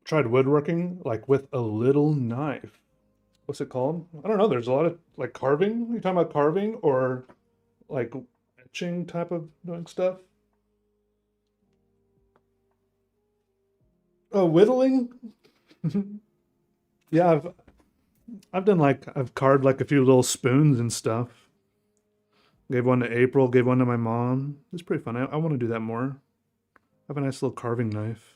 Tried woodworking like with a little knife. What's it called? I don't know. There's a lot of like carving. You talking about carving or like etching type of doing stuff? Oh, whittling? Yeah, I've done like I've carved like a few little spoons and stuff. Gave one to April, gave one to my mom. It's pretty fun. I want to do that more. I have a nice little carving knife.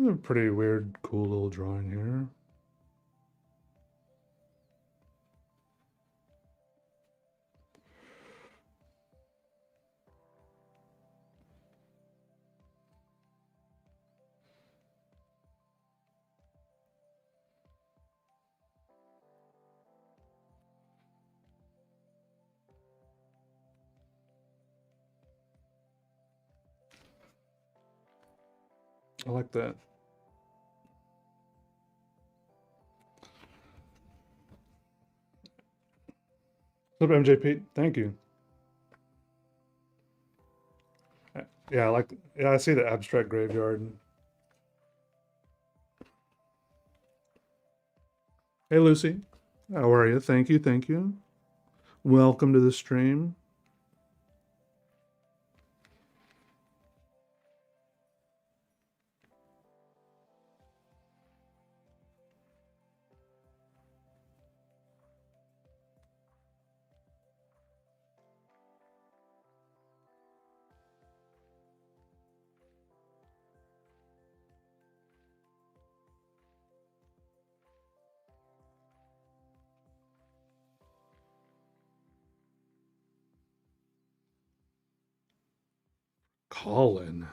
A pretty weird, cool little drawing here. I like that. What's up, MJP? Thank you. Yeah, I like. Yeah, I see the abstract graveyard. Hey, Lucy. How are you? Thank you. Thank you. Welcome to the stream. Colin.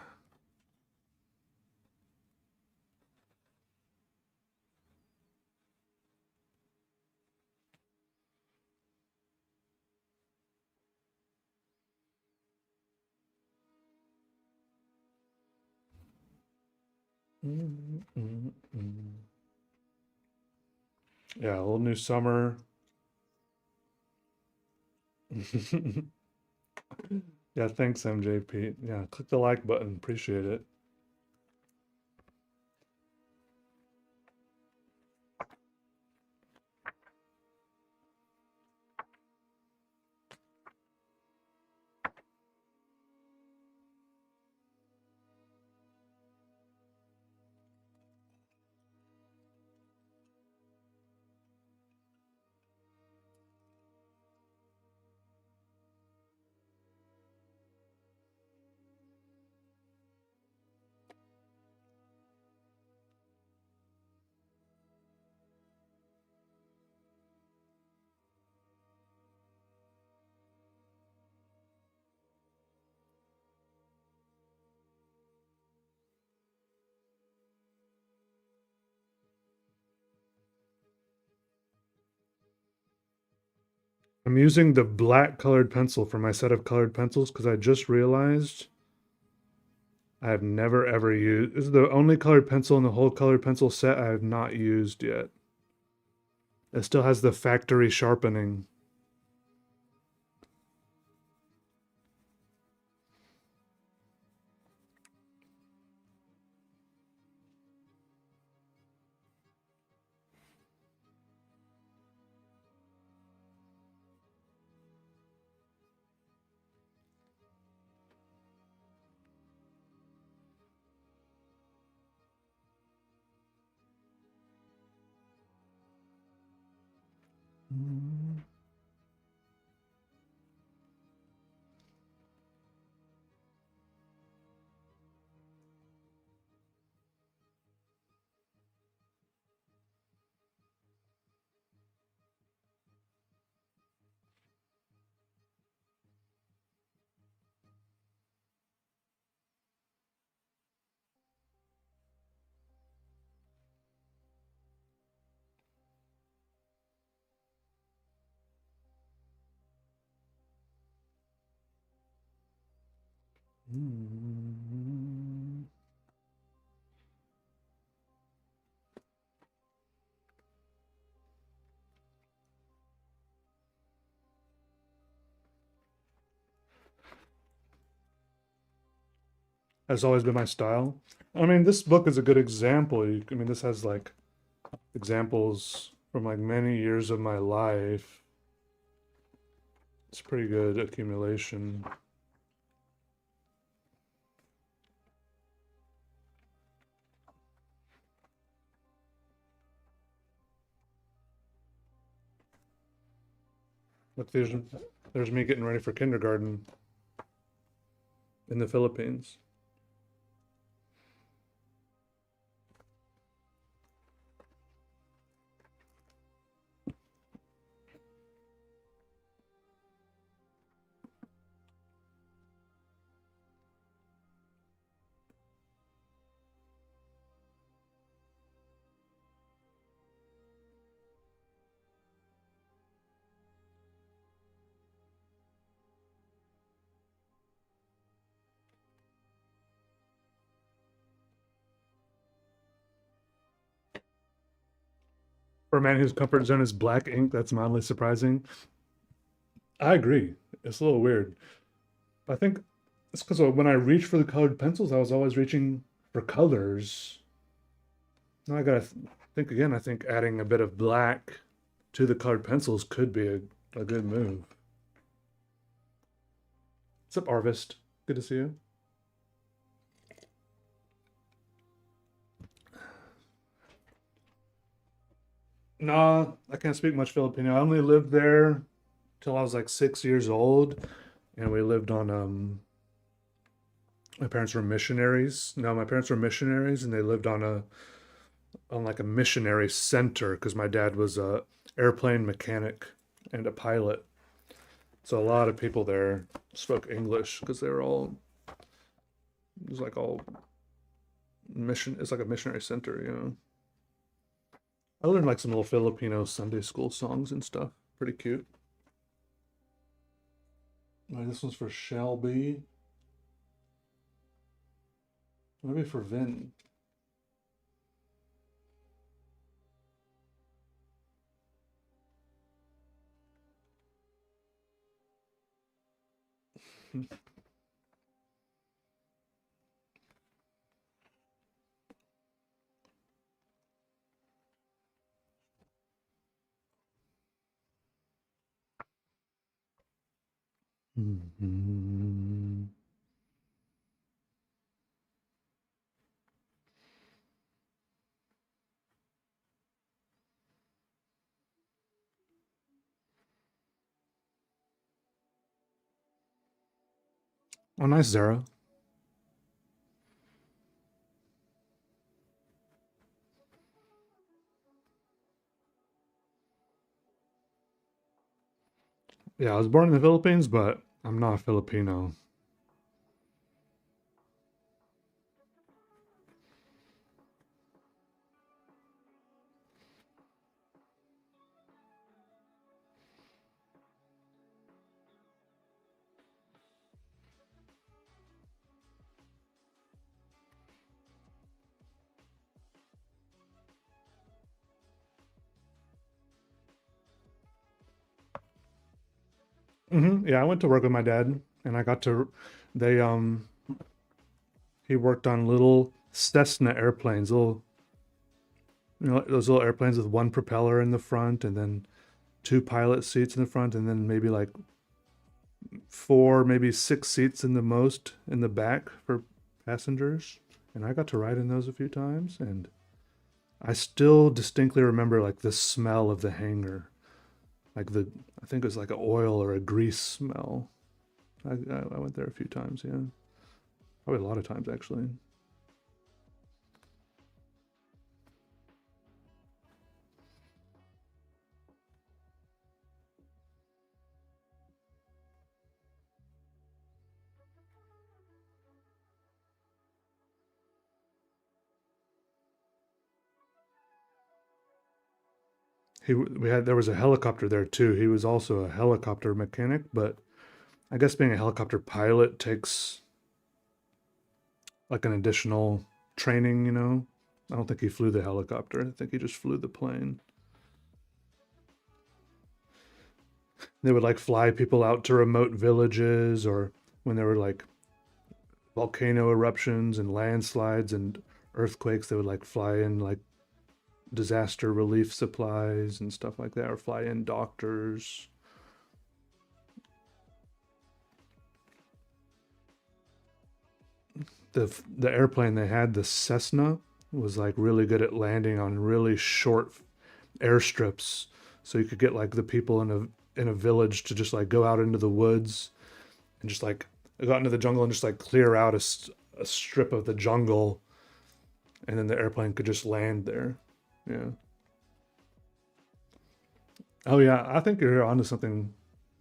Yeah, a little new summer. Yeah, thanks, MJP. Yeah, click the like button. Appreciate it. I'm using the black colored pencil for my set of colored pencils because I just realized I have never ever used. This is the only colored pencil in the whole colored pencil set I have not used yet. It still has the factory sharpening. Has always been my style. I mean, this book is a good example. I mean, this has like examples from like many years of my life. It's pretty good accumulation. Look, there's me getting ready for kindergarten in the Philippines. For a man whose comfort zone is black ink, that's mildly surprising. I agree. It's a little weird. I think it's because when I reach for the colored pencils, I was always reaching for colors. Now I gotta think again. I think adding a bit of black to the colored pencils could be a good move. What's up, Arvist? Good to see you. Nah, I can't speak much Filipino. I only lived there till I was like 6 years old, and we lived on my parents were missionaries. No, my parents were missionaries, and they lived on like a missionary center because my dad was a airplane mechanic and a pilot. So a lot of people there spoke English because they were all it was like all mission. It's like a missionary center, you know. I learned like some little Filipino Sunday school songs and stuff. Pretty cute. This one's for Shelby. Maybe for Vin. Oh, nice, Zara. Yeah, I was born in the Philippines, but I'm not Filipino. Yeah, I went to work with my dad, and I got to. They he worked on little Cessna airplanes, little those little airplanes with one propeller in the front, and then two pilot seats in the front, and then maybe like four, maybe six seats in the most in the back for passengers. And I got to ride in those a few times, and I still distinctly remember like the smell of the hangar, like the I think it was like an oil or a grease smell. I went there a few times, yeah, probably a lot of times actually. We had there was a helicopter there too. He was also a helicopter mechanic, but I guess being a helicopter pilot takes like an additional training, you know. I don't think he flew the helicopter. I think he just flew the plane. They would like fly people out to remote villages, or when there were like volcano eruptions and landslides and earthquakes, they would like fly in like disaster relief supplies and stuff like that, or fly in doctors. The airplane they had, the Cessna, was like really good at landing on really short airstrips, so you could get like the people in a village to just like go out into the woods and just like go out into the jungle and just like clear out a strip of the jungle, and then the airplane could just land there. Yeah. Oh yeah, I think you're onto something,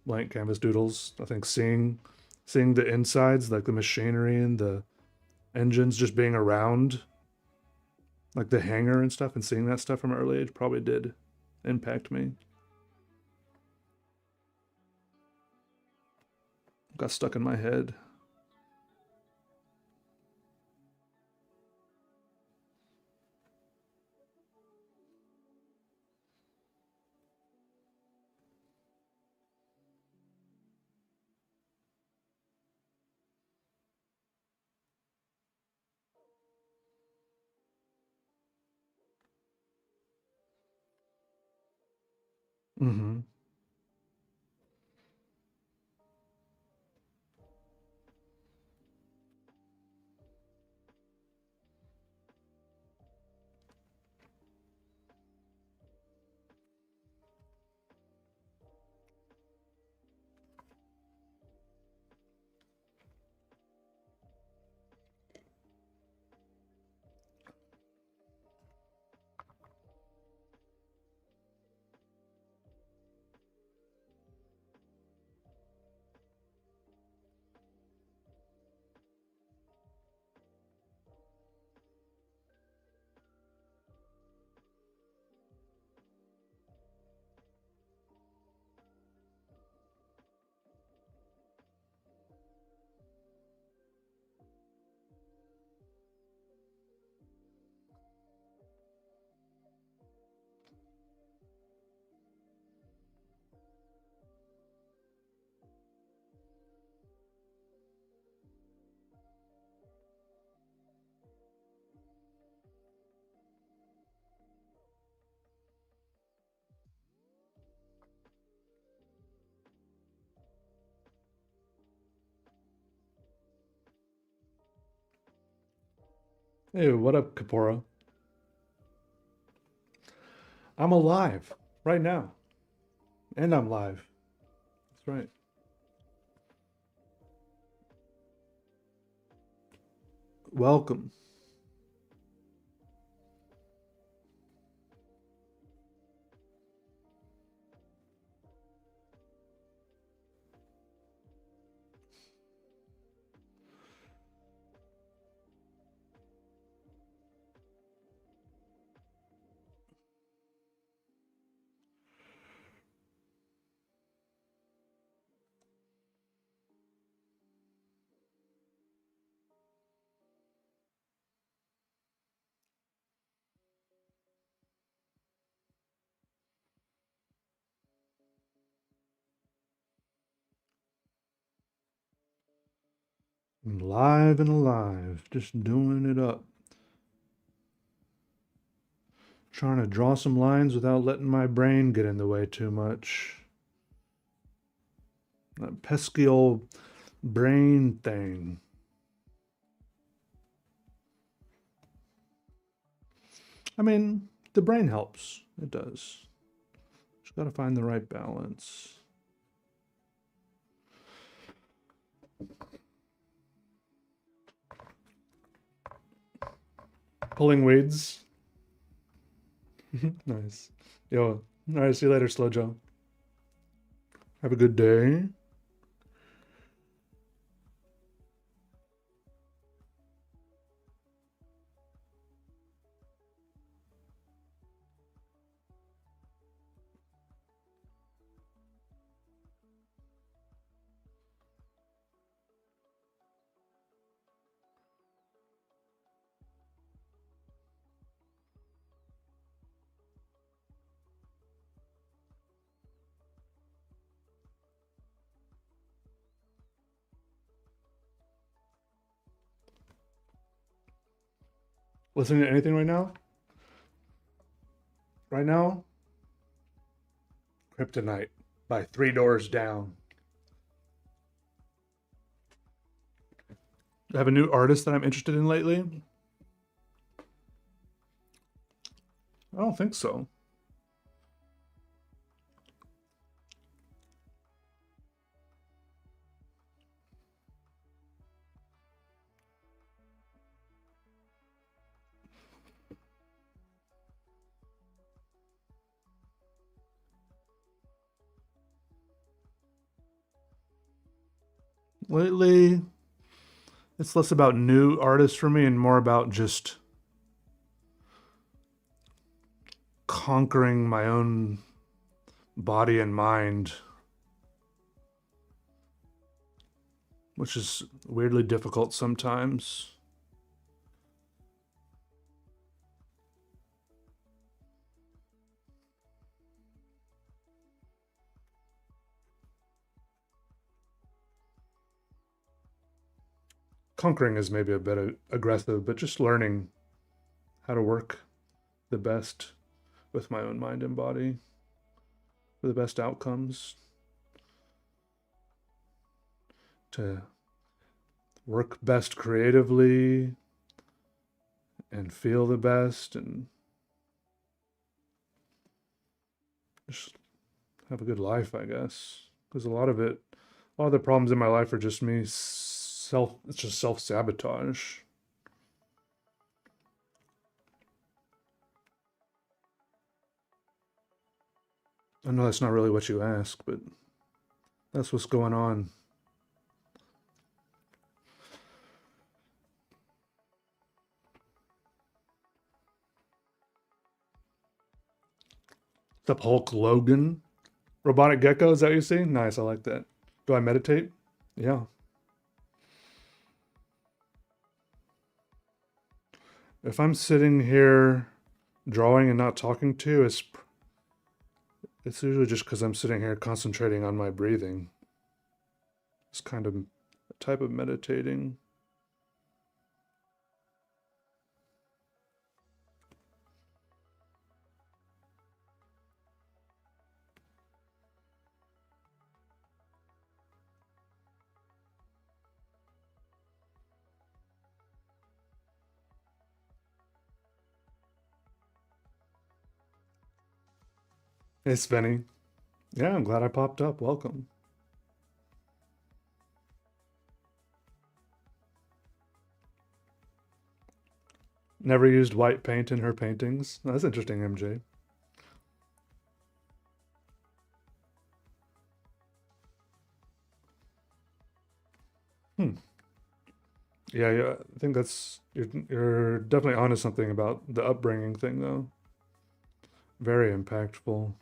blank canvas doodles. I think seeing the insides, like the machinery and the engines just being around, like the hangar and stuff, and seeing that stuff from an early age probably did impact me. Got stuck in my head. Mm-hmm. Hey, what up, Kapora? I'm alive right now, and I'm live. That's right. Welcome. Live and alive, just doing it up. Trying to draw some lines without letting my brain get in the way too much. That pesky old brain thing. I mean, the brain helps. It does. Just gotta find the right balance. Pulling weeds. Nice. Yo, all right, see you later, Slow Joe. Have a good day. Listening to anything right now? Right now? Kryptonite by Three Doors Down. I have a new artist that I'm interested in lately. I don't think so. Lately, it's less about new artists for me and more about just conquering my own body and mind, which is weirdly difficult sometimes. Conquering is maybe a bit aggressive, but just learning how to work the best with my own mind and body for the best outcomes, to work best creatively and feel the best and just have a good life, I guess. Because a lot of the problems in my life are just me it's just self-sabotage. I know that's not really what you asked, but that's what's going on. What's up, Hulk Logan? Robotic Gecko, is that what you see? Nice, I like that. Do I meditate? Yeah. If I'm sitting here drawing and not talking to you, it's usually just because I'm sitting here concentrating on my breathing. It's kind of a type of meditating. Hey, Svenny. Yeah, I'm glad I popped up. Welcome. Never used white paint in her paintings. Oh, that's interesting, MJ. Hmm. Yeah, I think you're definitely onto something about the upbringing thing, though. Very impactful.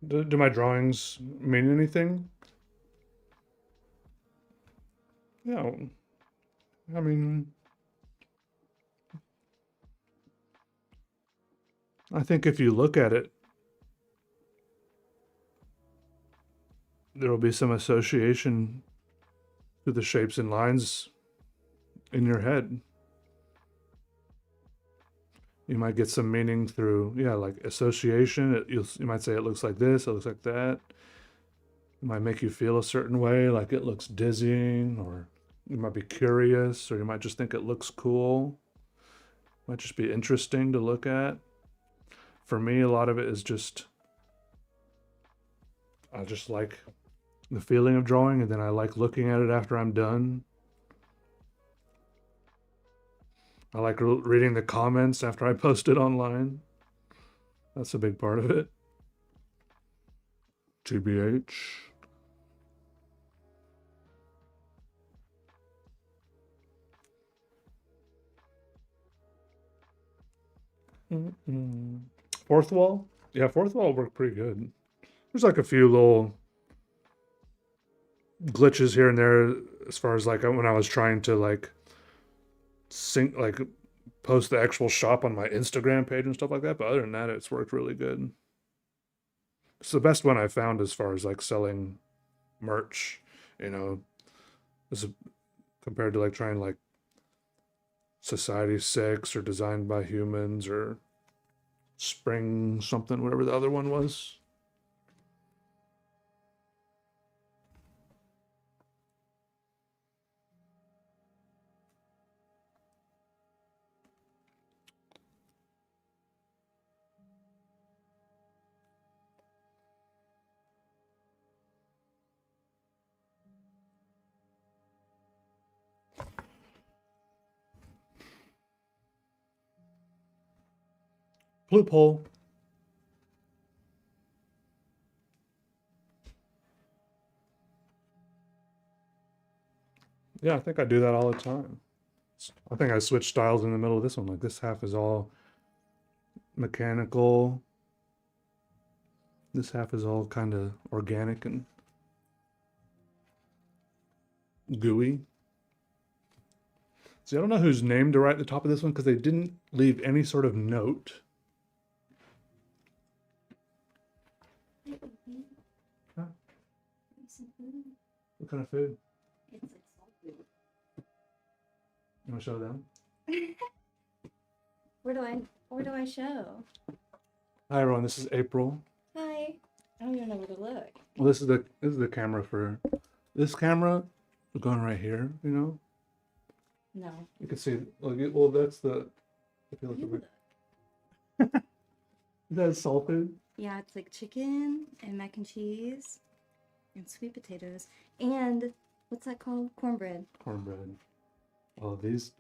Do my drawings mean anything? No. I mean, I think if you look at it, there will be some association to the shapes and lines in your head. You might get some meaning through, yeah, like association. You might say it looks like this, it looks like that. It might make you feel a certain way, like it looks dizzying, or you might be curious, or you might just think it looks cool. It might just be interesting to look at. For me, a lot of it is just, I just like the feeling of drawing, and then I like looking at it after I'm done. I like reading the comments after I post it online. That's a big part of it. TBH. Fourth wall? Yeah, fourth wall worked pretty good. There's like a few little glitches here and there as far as like when I was trying to like post the actual shop on my Instagram page and stuff like that. But other than that, it's worked really good. It's the best one I found as far as like selling merch, you know, compared to like trying like Society 6 or Designed by Humans or Spring something, whatever the other one was. Loophole. Yeah, I think I do that all the time. I think I switch styles in the middle of this one. Like this half is all mechanical. This half is all kind of organic and gooey. See, I don't know whose name to write at the top of this one because they didn't leave any sort of note. Huh? What kind of food? It's like soul food. You want to show them? Where do I show? Hi everyone, this is April. Hi. I don't even know where to look. Well, this is the camera for this camera. Going right here, you know. No. You can see. Well, that's the. If you look You over. look. Is that soul food? Yeah, it's like chicken and mac and cheese and sweet potatoes and what's that called? Cornbread. Cornbread. Oh, these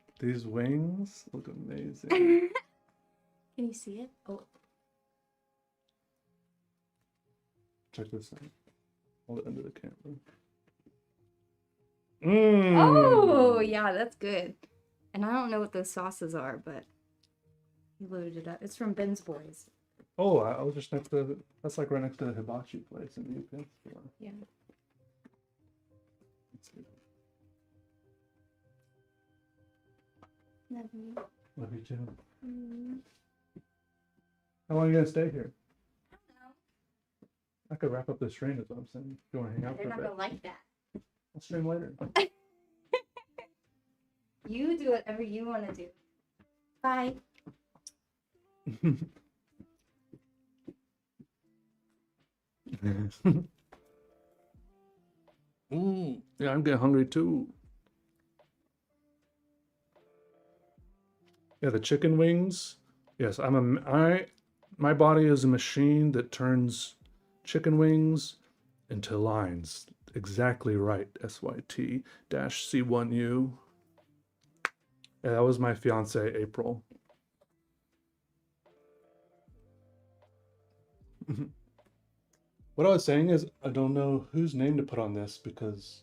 wings look amazing. Can you see it? Oh. Check this out. Hold it under the camera. Mmm. Oh, yeah, that's good. And I don't know what those sauces are, but he loaded it up. It's from Ben's Boys. Oh, I was just next to. That's like right next to the hibachi place in the UK store. Yeah. Let's see. Love you. Love you too. Mm. How long are you gonna stay here? I don't know. I could wrap up the stream. Is what I'm saying. If you want to hang out They're for a not bit, gonna like that. I'll stream later. You do whatever you want to do. Bye. Ooh, yeah, I'm getting hungry too. Yeah, the chicken wings. Yes, my body is a machine that turns chicken wings into lines. Exactly right. SYT-C1U. Yeah, that was my fiance, April. What I was saying is, I don't know whose name to put on this because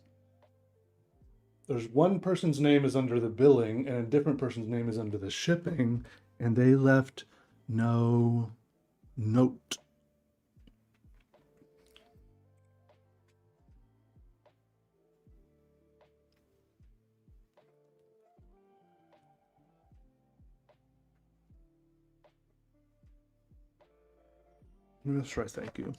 there's one person's name is under the billing and a different person's name is under the shipping, and they left no note. Let's try thank you.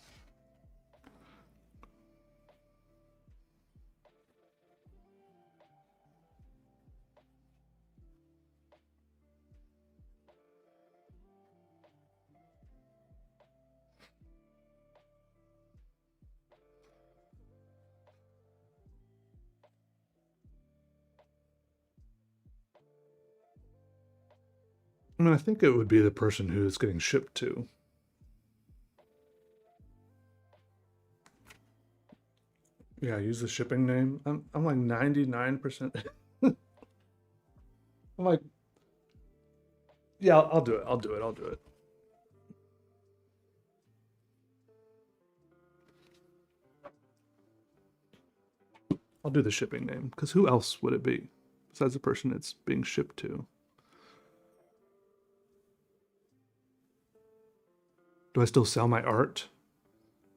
I mean, I think it would be the person who it's getting shipped to. Yeah, use the shipping name. I'm like 99%. I'm like, yeah, I'll do it. I'll do it. I'll do it. I'll do the shipping name because who else would it be besides the person it's being shipped to? Do I still sell my art?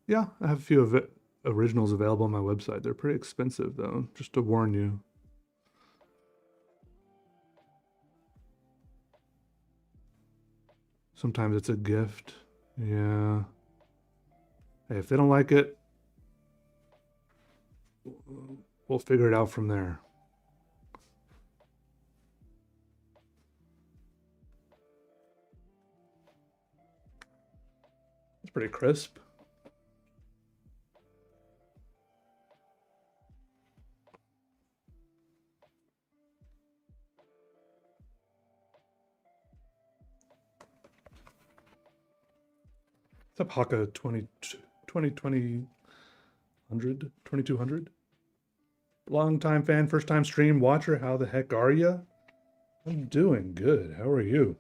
Yeah, I have a few of it originals available on my website. They're pretty expensive though, just to warn you. Sometimes it's a gift. Yeah. Hey, if they don't like it, we'll figure it out from there. It's pretty crisp. What's up, Haka 2200? Long time fan, first time stream watcher. How the heck are you? I'm doing good. How are you?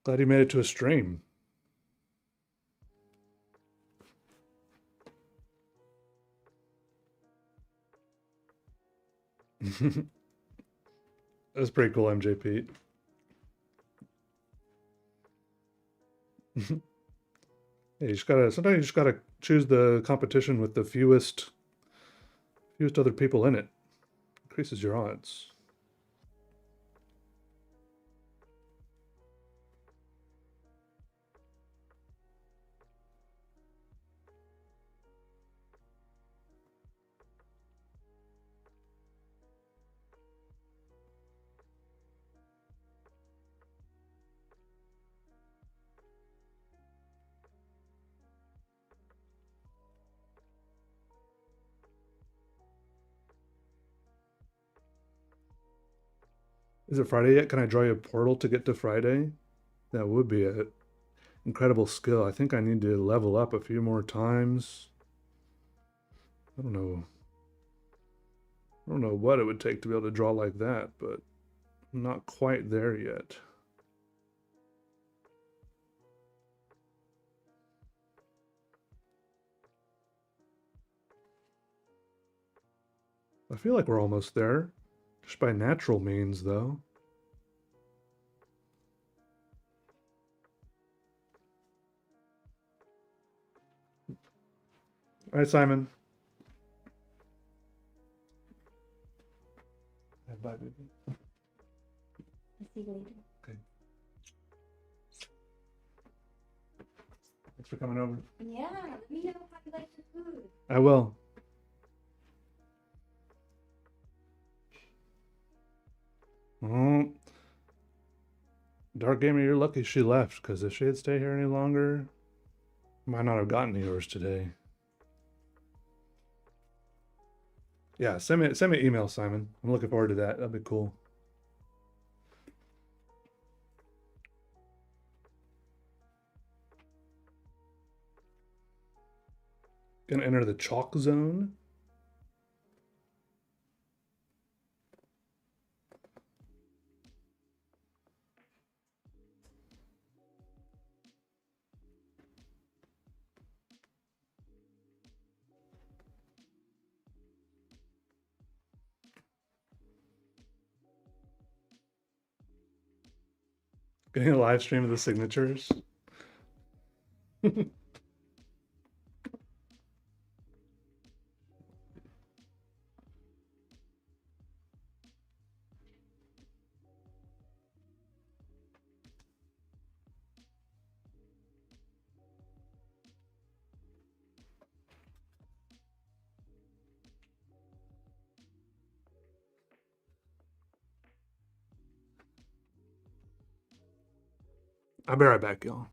Glad you made it to a stream. That's pretty cool, MJ Pete. Yeah, sometimes you just gotta choose the competition with the fewest other people in it. Increases your odds. Is it Friday yet? Can I draw you a portal to get to Friday? That would be an incredible skill. I think I need to level up a few more times. I don't know. I don't know what it would take to be able to draw like that, but I'm not quite there yet. I feel like we're almost there. Just by natural means, though. All right, Simon. Bye, baby. I'll see you later. Okay. Thanks for coming over. Yeah, let me know how you like your food. I will. Oh, Dark Gamer, you're lucky she left, because if she had stayed here any longer, might not have gotten to yours today. Yeah, send me an email, Simon. I'm looking forward to that. That'd be cool. Gonna enter the chalk zone. Getting a live stream of the signatures. I'll be right back, y'all.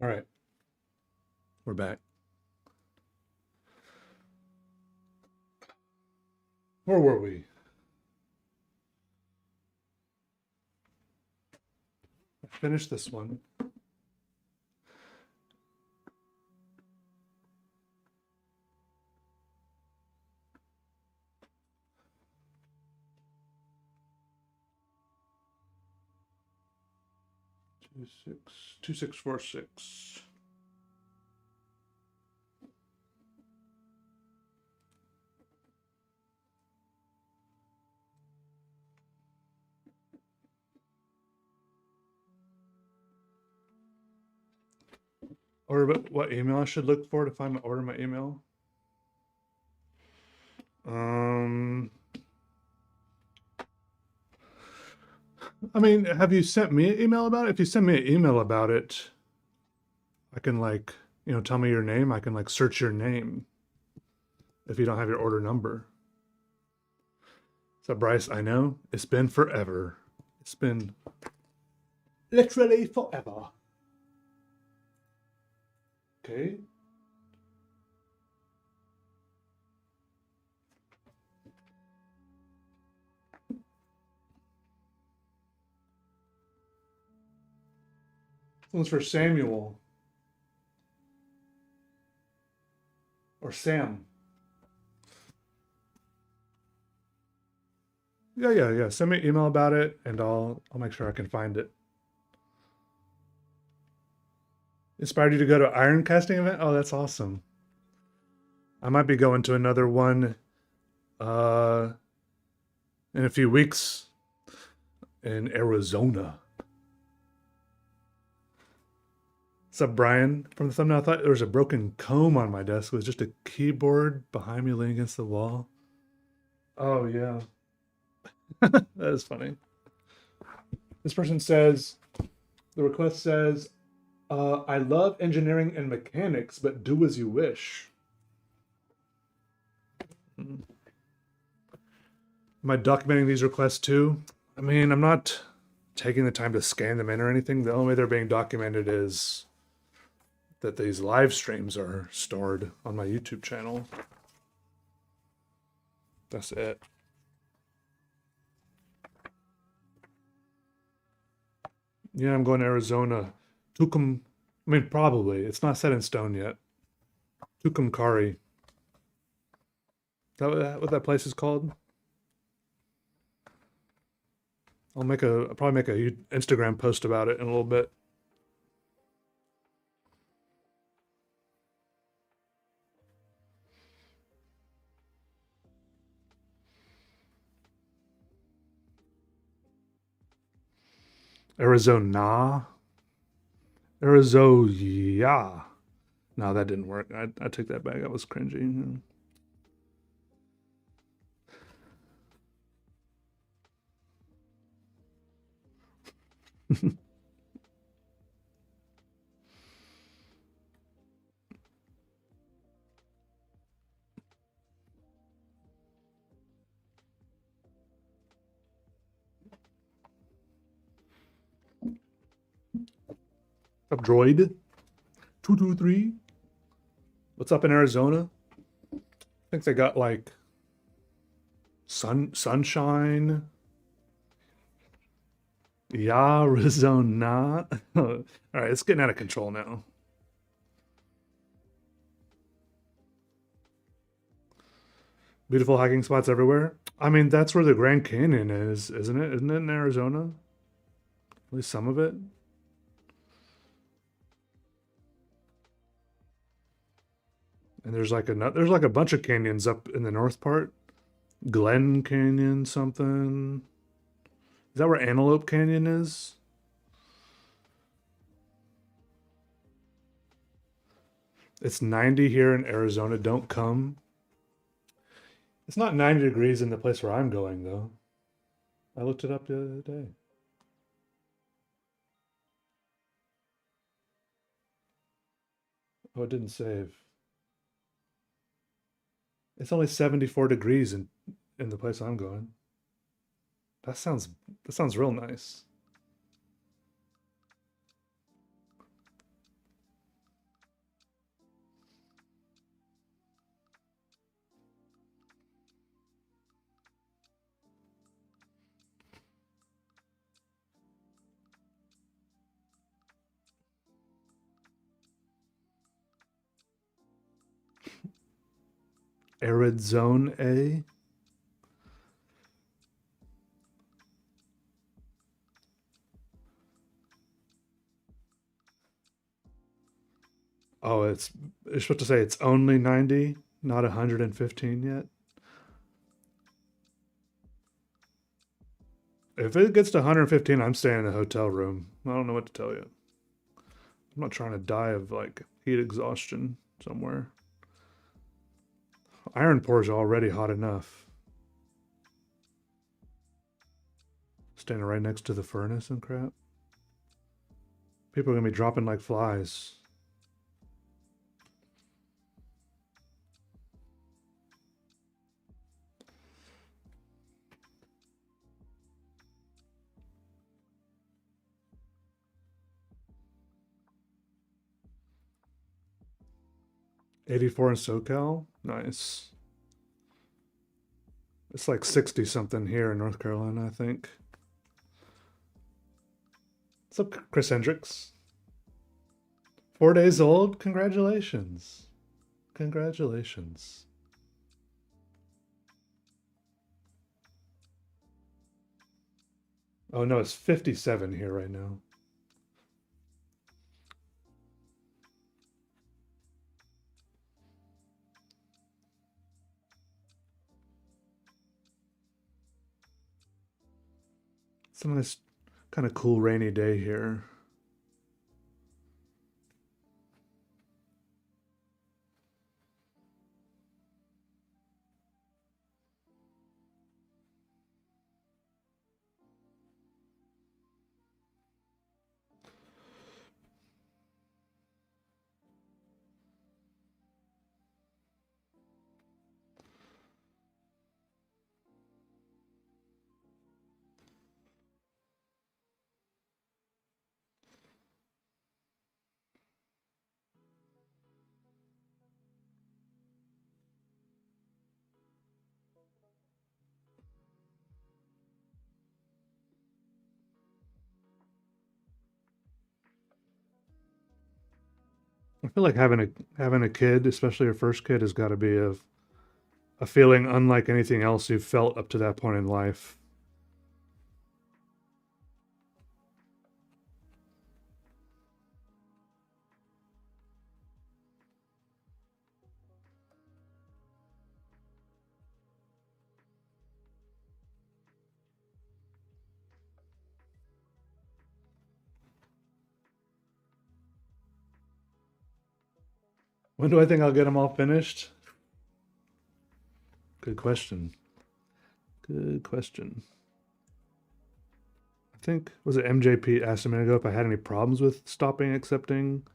All right, we're back. Where were we? I finished this one. 2646. Or what email I should look for to find my order my email? I mean, have you sent me an email about it? If you send me an email about it, I can like, tell me your name. I can like search your name if you don't have your order number. So Bryce, I know it's been forever. It's been literally forever. Okay. This one's for Samuel. Or Sam. Yeah. Send me an email about it and I'll make sure I can find it. Inspired you to go to iron casting event? Oh, that's awesome. I might be going to another one in a few weeks in Arizona. What's up, Brian? From the thumbnail, I thought there was a broken comb on my desk. It was just a keyboard behind me laying against the wall. Oh, yeah. That is funny. This person says, the request says, I love engineering and mechanics, but do as you wish. Am I documenting these requests too? I mean, I'm not taking the time to scan them in or anything. The only way they're being documented is that these live streams are stored on my YouTube channel. That's it. Yeah, I'm going to Arizona. Probably. It's not set in stone yet. Tucumcari. Is that what that place is called? I'll probably make a Instagram post about it in a little bit. Arizona. Arizona. No, that didn't work. I took that back. That was cringy. Up, droid? 223? What's up in Arizona? I think they got like sunshine. Yeah, Arizona. All right, it's getting out of control now. Beautiful hiking spots everywhere. I mean, that's where the Grand Canyon is, isn't it? Isn't it in Arizona? At least some of it. And there's like a bunch of canyons up in the north part. Glen Canyon something. Is that where Antelope Canyon is? It's 90 here in Arizona. Don't come. It's not 90 degrees in the place where I'm going, though. I looked it up the other day. Oh, it didn't save. It's only 74 degrees in the place I'm going. That sounds real nice. Arid zone A. Oh, you're supposed to say it's only 90, not 115 yet. If it gets to 115, I'm staying in the hotel room. I don't know what to tell you. I'm not trying to die of like heat exhaustion somewhere. Iron Pore's already hot enough. Standing right next to the furnace and crap. People are gonna be dropping like flies. '84 in SoCal? Nice. It's like 60 something here in North Carolina, I think. What's up, Chris Hendricks? 4 days old? Congratulations. Congratulations. Oh no, it's 57 here right now. It's a nice, kind of cool rainy day here. I feel like having a kid, especially your first kid, has got to be a feeling unlike anything else you've felt up to that point in life. When do I think I'll get them all finished? Good question. Good question. I think, was it MJP asked a minute ago if I had any problems with stopping accepting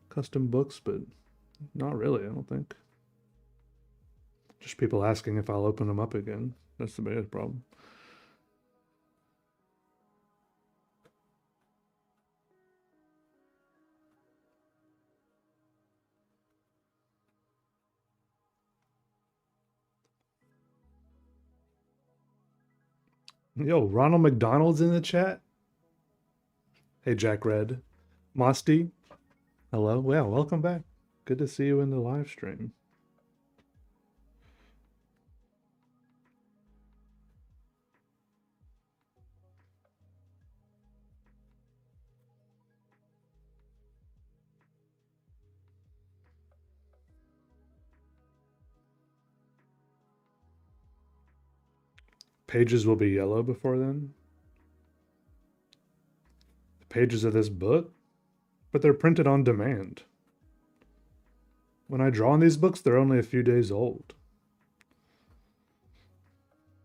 custom books, but not really, I don't think. Just people asking if I'll open them up again. That's the biggest problem. Yo, Ronald McDonald's in the chat. Hey, Jack Red. Mosty. Hello. Well, welcome back. Good to see you in the live stream. Pages will be yellow before then. The pages of this book? But they're printed on demand. When I draw on these books, they're only a few days old.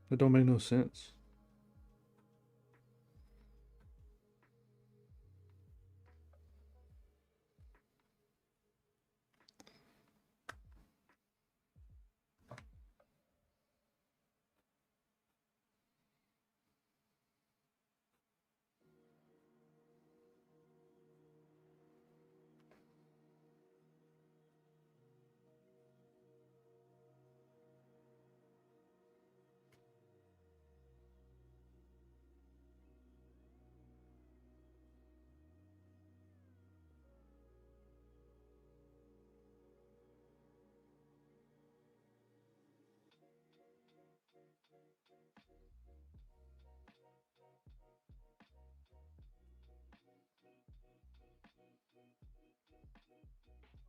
That don't make no sense.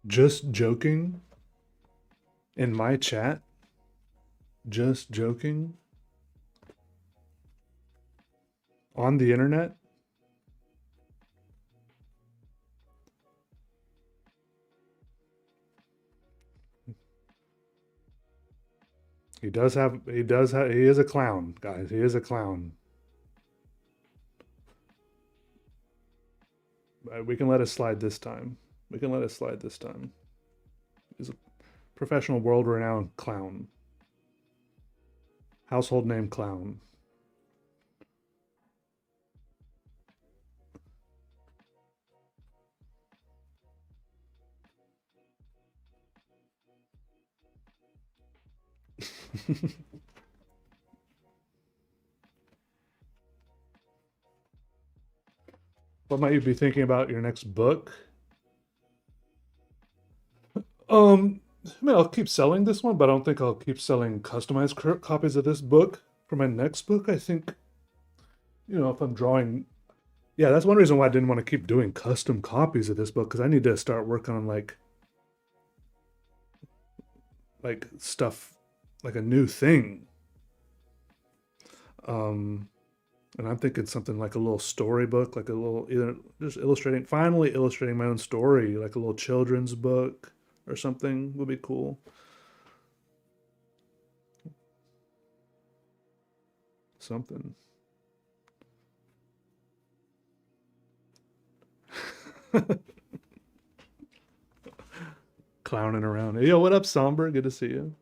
just joking in my chat, just joking on the internet. He is a clown, guys. He is a clown. We can let it slide this time. We can let it slide this time. He's a professional, world-renowned clown. Household name clown. What might you be thinking about your next book? I mean, I'll keep selling this one, but I don't think I'll keep selling customized copies of this book. For my next book, I think, if I'm drawing, yeah, that's one reason why I didn't want to keep doing custom copies of this book, because I need to start working on like stuff, like a new thing. And I'm thinking something like a little storybook, like a little, either just finally illustrating my own story, like a little children's book or something would be cool. Something. Clowning around. Yo, what up, Somber? Good to see you.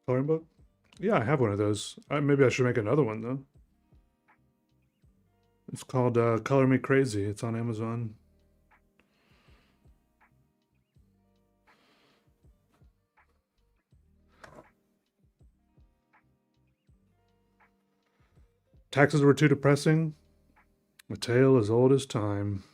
Coloring book? Yeah, I have one of those. Maybe I should make another one, though. It's called Color Me Crazy. It's on Amazon. Taxes were too depressing. A tale as old as time.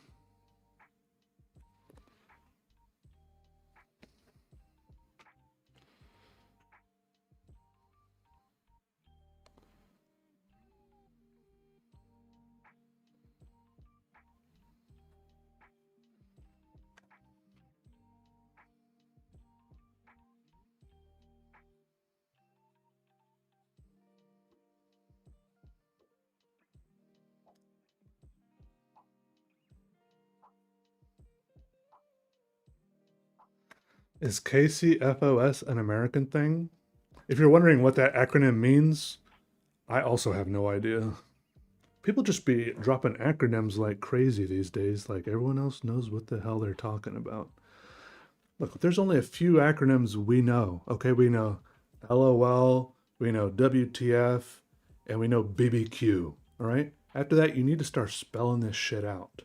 Is KCFOS an American thing? If you're wondering what that acronym means, I also have no idea. People just be dropping acronyms like crazy these days, like everyone else knows what the hell they're talking about. Look, there's only a few acronyms we know. Okay, we know LOL, we know WTF, and we know BBQ. All right? After that, you need to start spelling this shit out.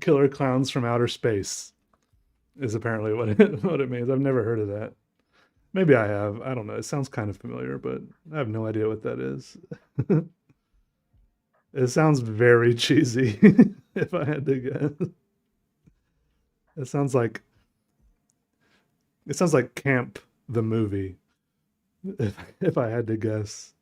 Killer clowns from outer space is apparently what it means. I've never heard of that. Maybe I have. I don't know. It sounds kind of familiar, but I have no idea what that is. It sounds very cheesy, if I had to guess. It sounds like Camp the movie, if I had to guess.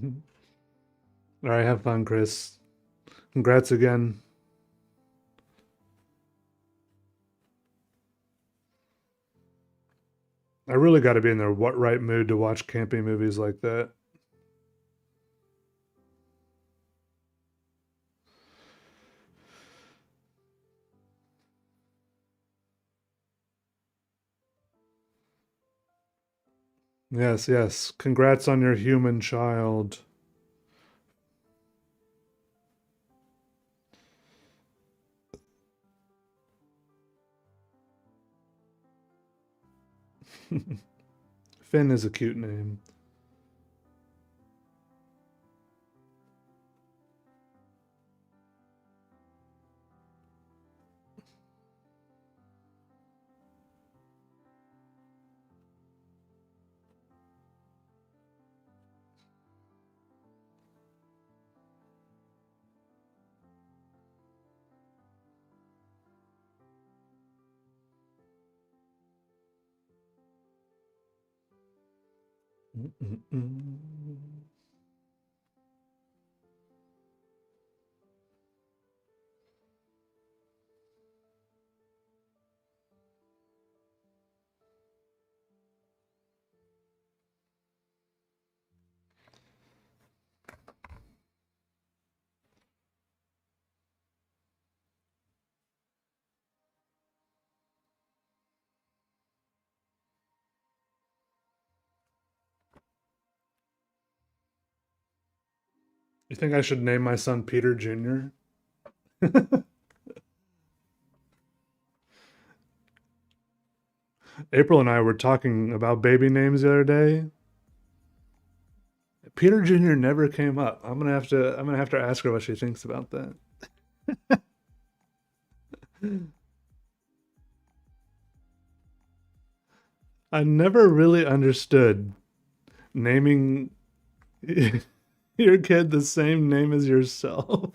All right, have fun, Chris. Congrats again. I really got to be in the right mood to watch camping movies like that. Yes, yes. Congrats on your human child. Finn is a cute name. You think I should name my son Peter Jr.? April and I were talking about baby names the other day. Peter Jr. never came up. I'm gonna have to ask her what she thinks about that. I never really understood naming your kid the same name as yourself.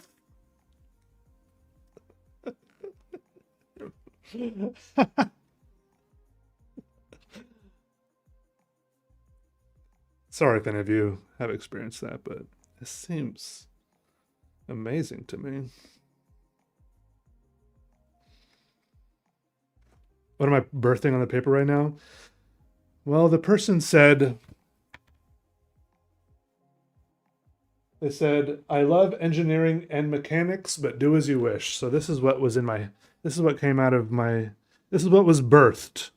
Sorry if any of you have experienced that, but it seems amazing to me. What am I birthing on the paper right now? Well, the person said, they said, I love engineering and mechanics, but do as you wish. So this is what was in my, this is what came out of my, this is what was birthed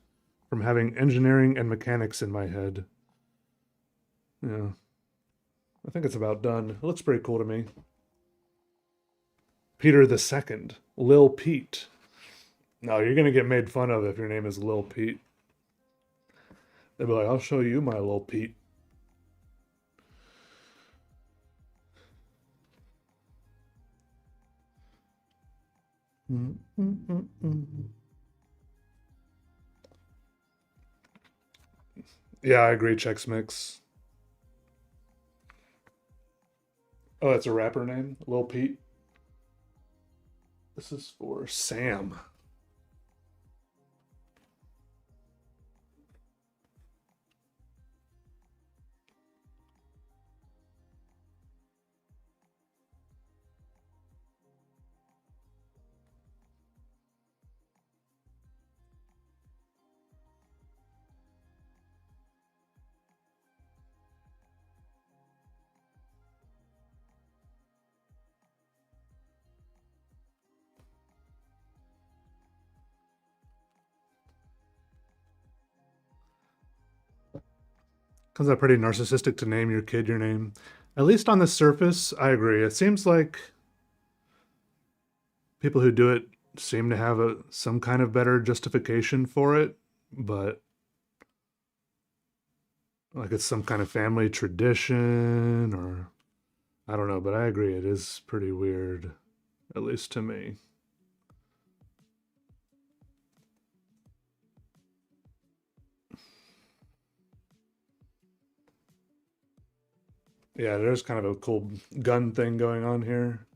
from having engineering and mechanics in my head. Yeah. I think it's about done. It looks pretty cool to me. Peter the Second, Lil Pete. No, you're gonna get made fun of if your name is Lil Pete. They'll be like, I'll show you my Lil Pete. Yeah, I agree, Chex Mix. Oh, that's a rapper name? Lil Pete? This is for Sam. Comes out pretty narcissistic to name your kid your name. At least on the surface, I agree. It seems like people who do it seem to have some kind of better justification for it, but like it's some kind of family tradition or I don't know, but I agree it is pretty weird, at least to me. Yeah, there's kind of a cool gun thing going on here.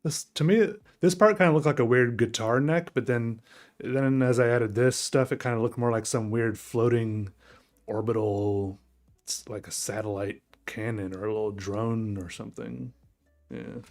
This to me, this part kind of looked like a weird guitar neck, but then as I added this stuff, it kind of looked more like some weird floating orbital, it's like a satellite cannon or a little drone or something. Yeah.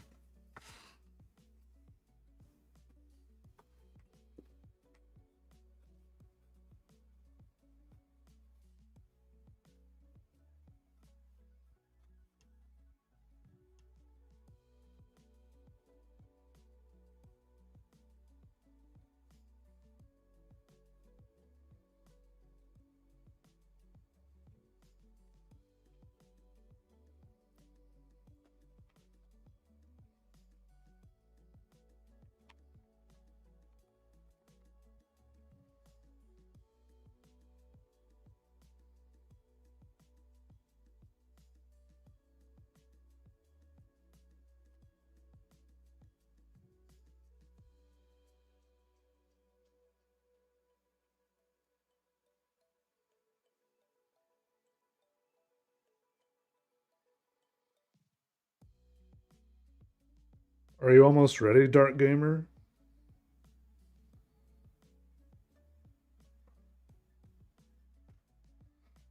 Are you almost ready, Dark Gamer?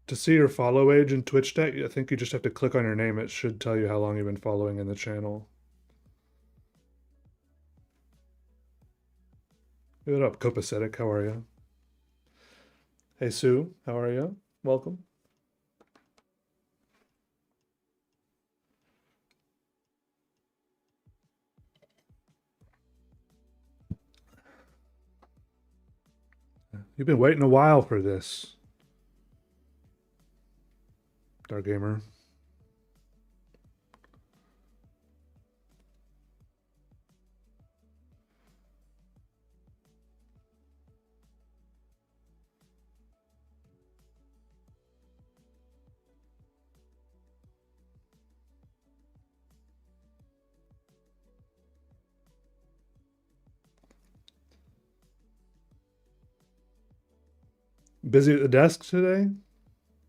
To see your follow age in Twitch Deck, I think you just have to click on your name. It should tell you how long you've been following in the channel. Give it up, Copacetic. How are you? Hey, Sue. How are you? Welcome. You've been waiting a while for this, Dark Gamer. Busy at the desk today?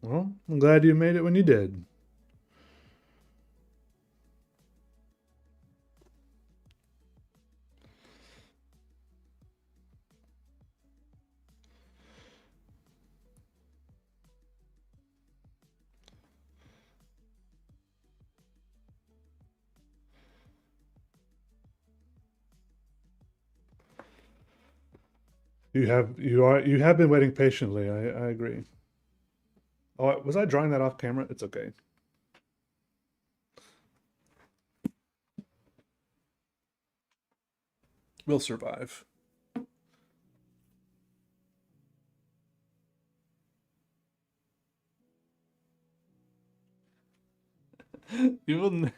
Well, I'm glad you made it when you did. You have been waiting patiently. I agree. Oh, was I drawing that off camera? It's okay. We'll survive. You will.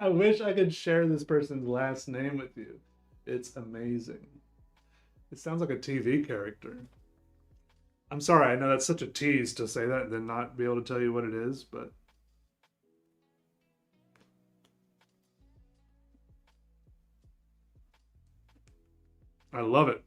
I wish I could share this person's last name with you. It's amazing. It sounds like a TV character. I'm sorry, I know that's such a tease to say that and then not be able to tell you what it is, but I love it.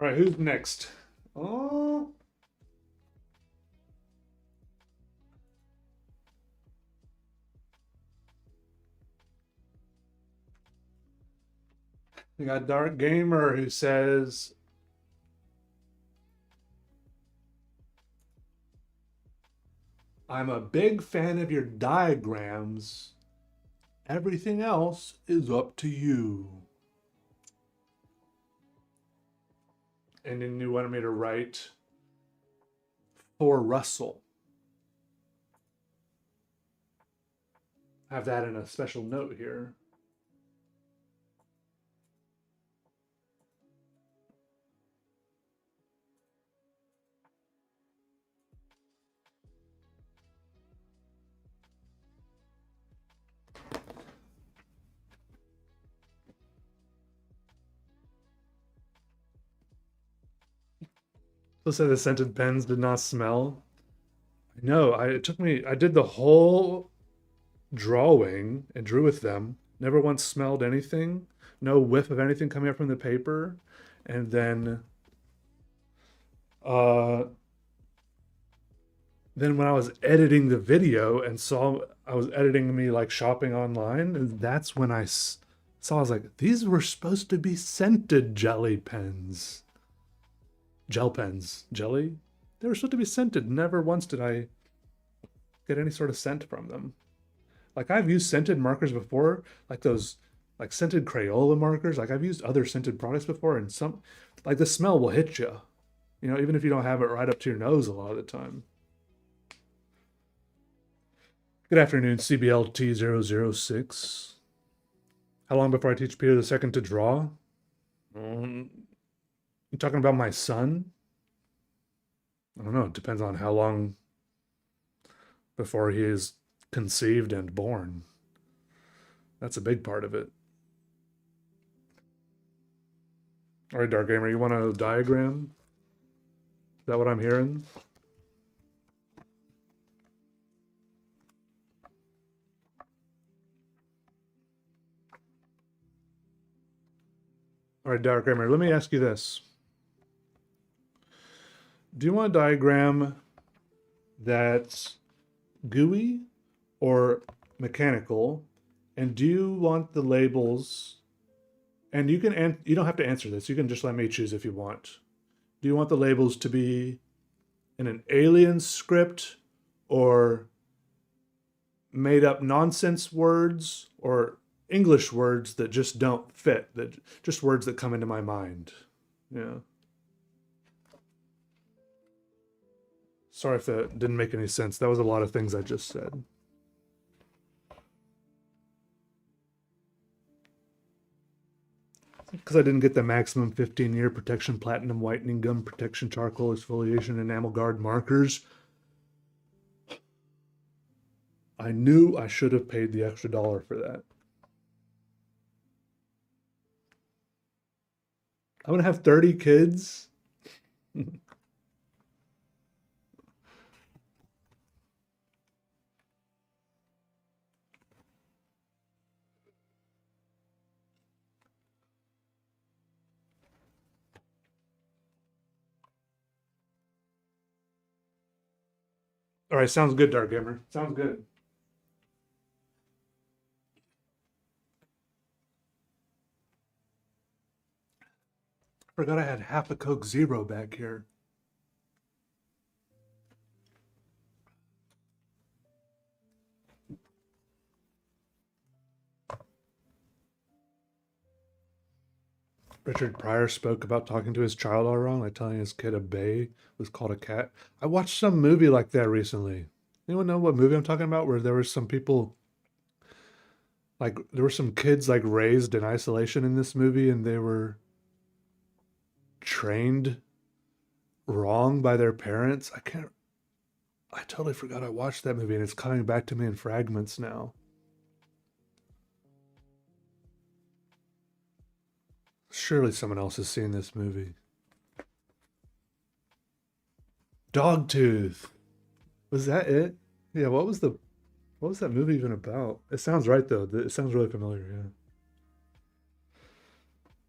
All right, who's next? Oh, we got Dark Gamer who says, I'm a big fan of your diagrams. Everything else is up to you. And then you wanted me to write for Russell. I have that in a special note here. Let's say the scented pens did not smell. I know. I did the whole drawing and drew with them. Never once smelled anything. No whiff of anything coming up from the paper. And then then when I was editing the video and saw I was editing me like shopping online, and that's when saw I was like, these were supposed to be scented jelly pens. Gel pens. Jelly? They were supposed to be scented. Never once did I get any sort of scent from them. Like I've used scented markers before, like those like scented Crayola markers. Like I've used other scented products before, and some like the smell will hit you. You know, even if you don't have it right up to your nose a lot of the time. Good afternoon, CBLT006. How long before I teach Peter II to draw? You talking about my son? I don't know. It depends on how long before he is conceived and born. That's a big part of it. All right, Dark Gamer, you want a diagram? Is that what I'm hearing? All right, Dark Gamer, let me ask you this. Do you want a diagram that's gooey or mechanical? And do you want the labels? And you don't have to answer this. You can just let me choose if you want. Do you want the labels to be in an alien script or made up nonsense words or English words that just don't fit, that just words that come into my mind? Yeah. Sorry if that didn't make any sense. That was a lot of things I just said. Because I didn't get the maximum 15-year protection platinum whitening gum protection charcoal exfoliation enamel guard markers. I knew I should have paid the extra $1 for that. I'm gonna have 30 kids. All right, sounds good, Dark Gamer. Sounds good. Forgot I had half a Coke Zero back here. Richard Pryor spoke about talking to his child all wrong, like telling his kid a bay was called a cat. I watched some movie like that recently. Anyone know what movie I'm talking about? Where there were some people, like there were some kids like raised in isolation in this movie, and they were trained wrong by their parents. I totally forgot I watched that movie, and it's coming back to me in fragments now. Surely someone else has seen this movie. Dogtooth. Was that it? Yeah, what was that movie even about? It sounds right though. It sounds really familiar, yeah.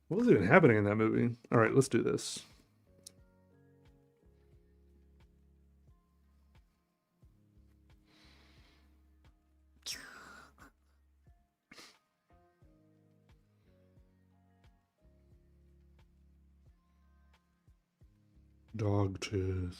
What was even happening in that movie? All right, let's do this. Dogtooth.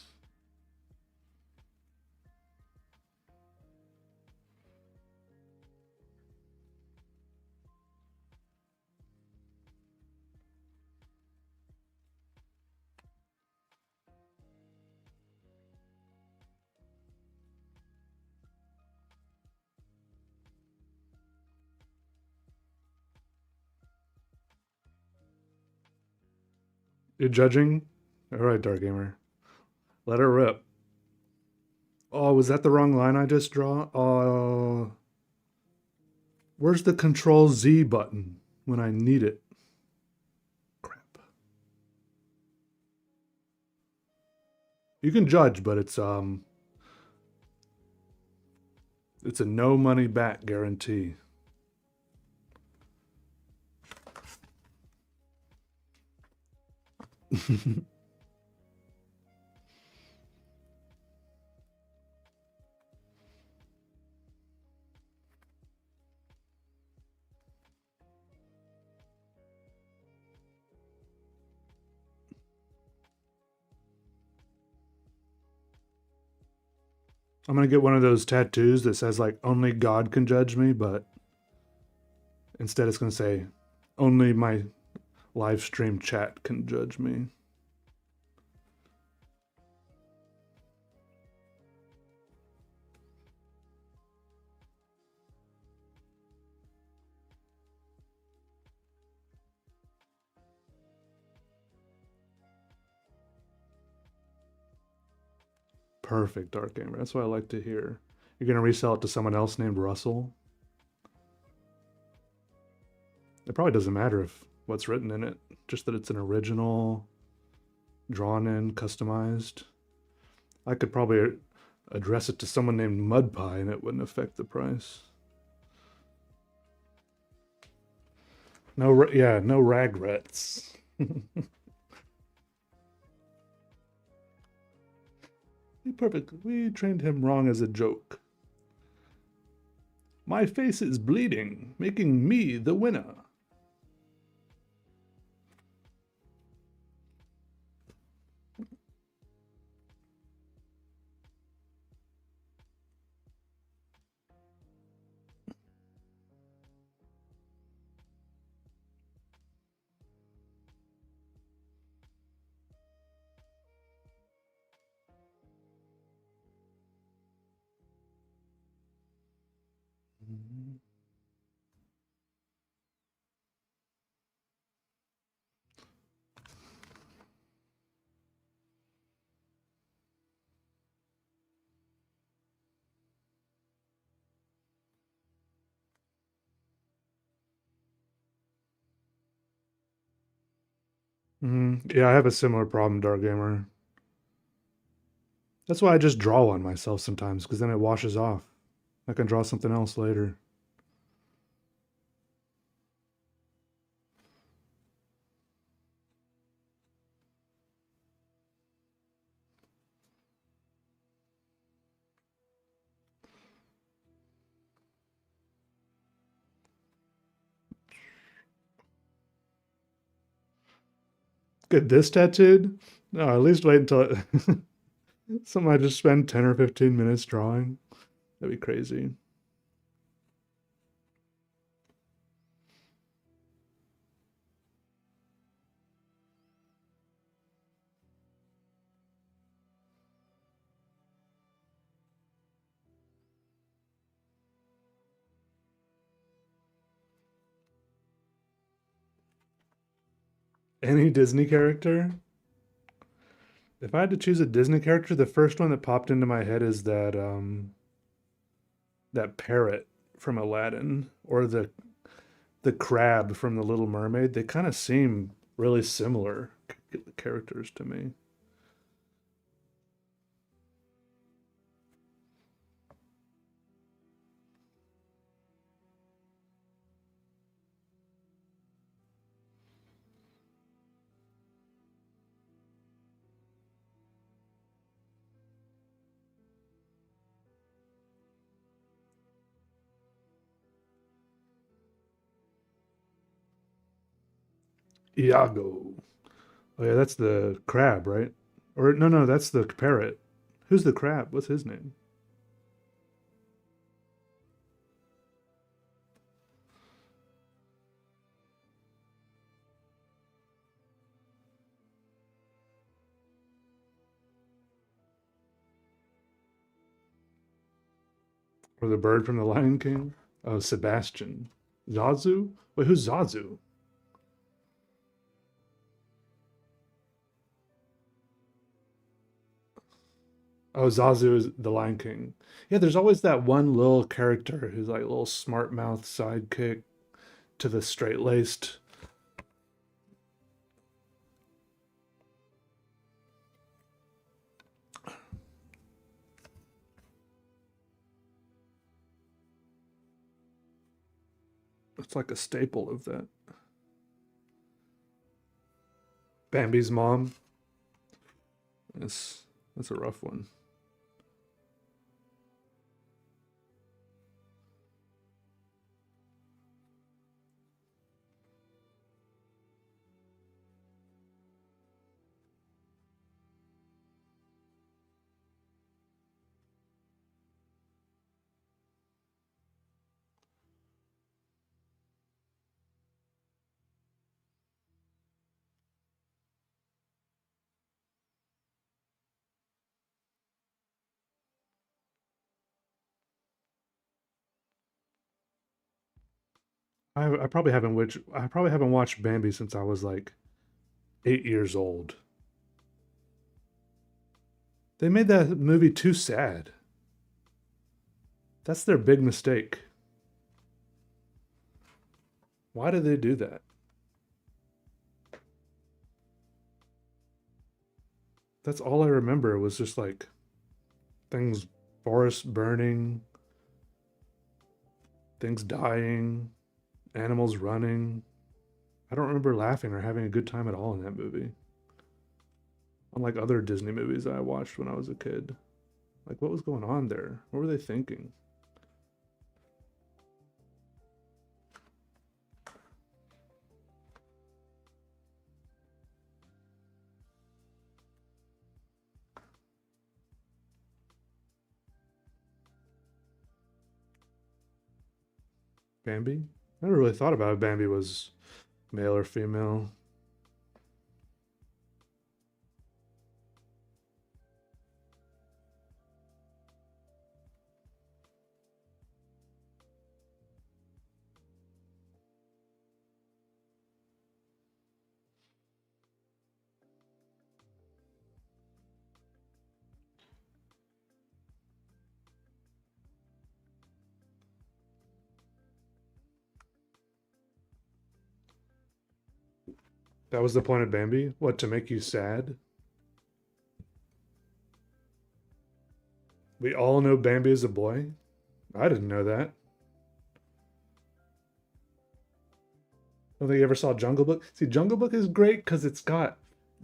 You're judging? All right, Dark Gamer. Let her rip. Oh, was that the wrong line I just draw? Where's the Control Z button when I need it? Crap. You can judge, but it's a no money back guarantee. I'm gonna get one of those tattoos that says like only God can judge me, but instead it's gonna say only my live stream chat can judge me. Perfect, Dark Gamer. That's what I like to hear. You're gonna resell it to someone else named Russell. It probably doesn't matter if what's written in it, just that it's an original, drawn in, customized. I could probably address it to someone named Mudpie and it wouldn't affect the price. No, yeah, no regrets. Perfect. We trained him wrong as a joke. My face is bleeding, making me the winner. Yeah, I have a similar problem, Dark Gamer. That's why I just draw one myself sometimes, because then it washes off. I can draw something else later. Get this tattooed? No, at least wait until something I just spend 10 or 15 minutes drawing. That'd be crazy. Any Disney character? If I had to choose a Disney character, the first one that popped into my head is that parrot from Aladdin or the crab from The Little Mermaid. They kind of seem really similar characters to me. Iago. Oh yeah, that's the crab, right? Or no, that's the parrot. Who's the crab? What's his name? Or the bird from the Lion King? Oh, Sebastian. Zazu? Wait, who's Zazu? Oh, Zazu is the Lion King. Yeah, there's always that one little character who's like a little smart mouth sidekick to the straight laced. It's like a staple of that. Bambi's mom. That's a rough one. I probably haven't watched Bambi since I was like 8 years old. They made that movie too sad. That's their big mistake. Why did they do that? That's all I remember was just like things, forests burning, things dying, animals running. I don't remember laughing or having a good time at all in that movie. Unlike other Disney movies I watched when I was a kid. Like, what was going on there? What were they thinking? Bambi? I never really thought about if Bambi was male or female. That was the point of Bambi? What, to make you sad? We all know Bambi is a boy? I didn't know that. I don't think you ever saw Jungle Book. See, Jungle Book is great because it's got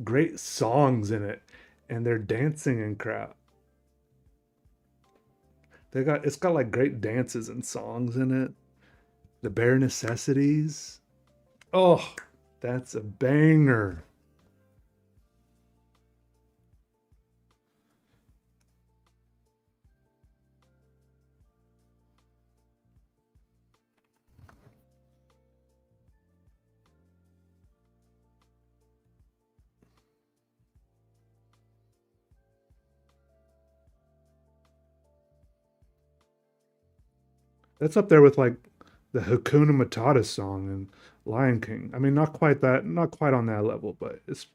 great songs in it, and they're dancing and crap. It's got like great dances and songs in it. The Bare Necessities. Oh, that's a banger. That's up there with like the Hakuna Matata song and Lion King. I mean, not quite on that level, but it's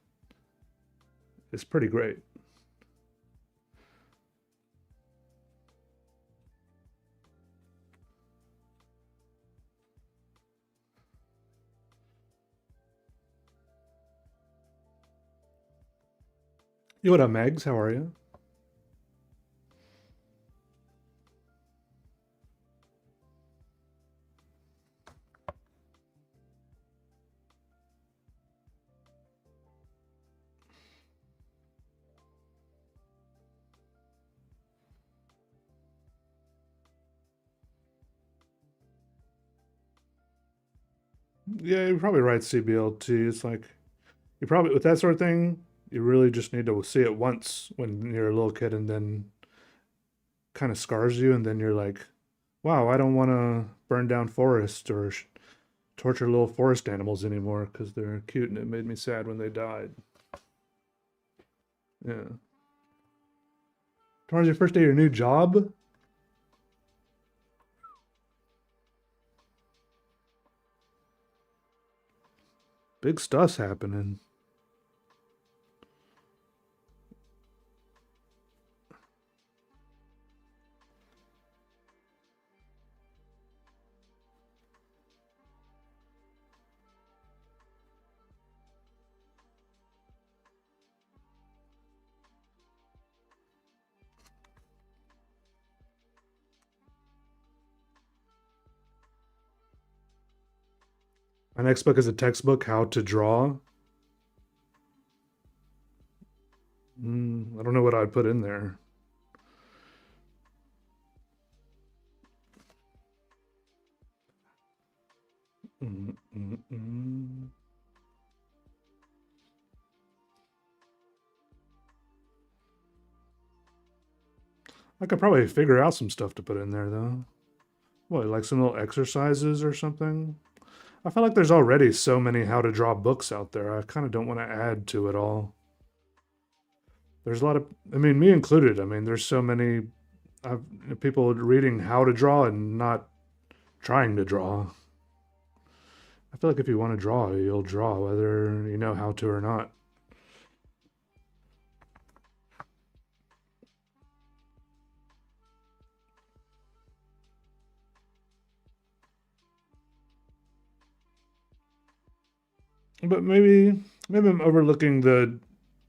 pretty great. Yo, what up, Megs? How are you? Yeah, you're probably right, CBLT. It's like you probably with that sort of thing, you really just need to see it once when you're a little kid, and then kind of scars you, and then you're like, wow, I don't want to burn down forests or torture little forest animals anymore because they're cute and it made me sad when they died. Yeah. Tomorrow's your first day of your new job? Big stuff's happening. My next book is a textbook, How to Draw. I don't know what I'd put in there. Mm, mm, mm. I could probably figure out some stuff to put in there, though. What, like some little exercises or something? I feel like there's already so many how to draw books out there. I kind of don't want to add to it all. There's a lot of, I mean, me included. I mean, there's so many people reading how to draw and not trying to draw. I feel like if you want to draw, you'll draw whether you know how to or not. But maybe I'm overlooking the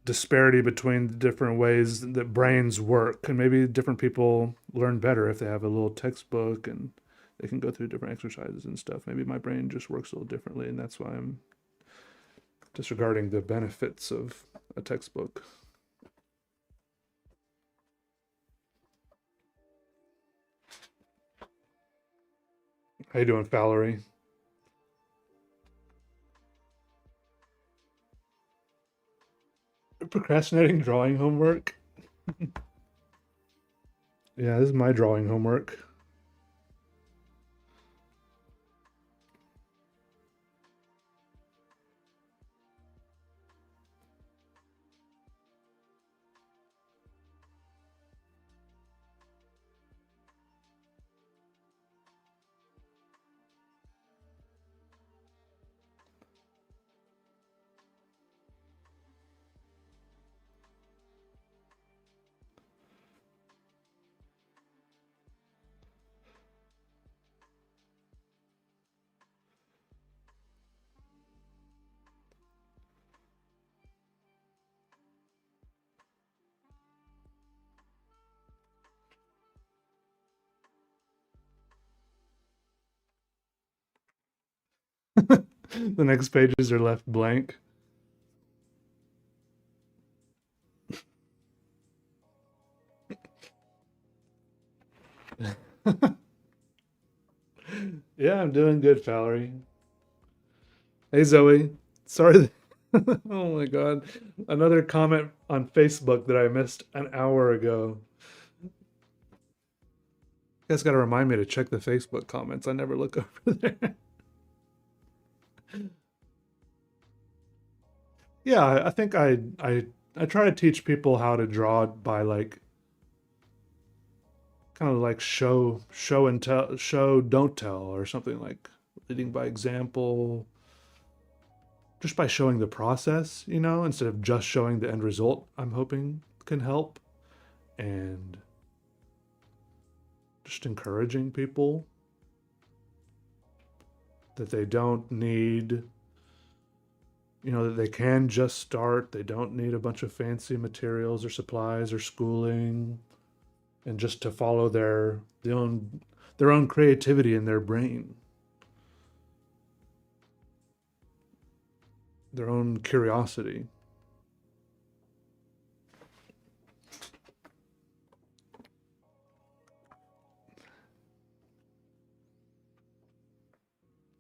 disparity between the different ways that brains work, and maybe different people learn better if they have a little textbook and they can go through different exercises and stuff. Maybe my brain just works a little differently, and that's why I'm disregarding the benefits of a textbook. How you doing, Valerie? Procrastinating drawing homework? Yeah, this is my drawing homework. The next pages are left blank. Yeah, I'm doing good, Valerie. Hey, Zoe. Sorry. Oh my God. Another comment on Facebook that I missed an hour ago. You guys got to remind me to check the Facebook comments. I never look over there. Yeah, I think I try to teach people how to draw by like kind of like show and tell, show don't tell, or something like leading by example, just by showing the process, instead of just showing the end result. I'm hoping can help, and just encouraging people that they don't need, that they can just start. They don't need a bunch of fancy materials or supplies or schooling, and just to follow their own creativity in their brain, their own curiosity.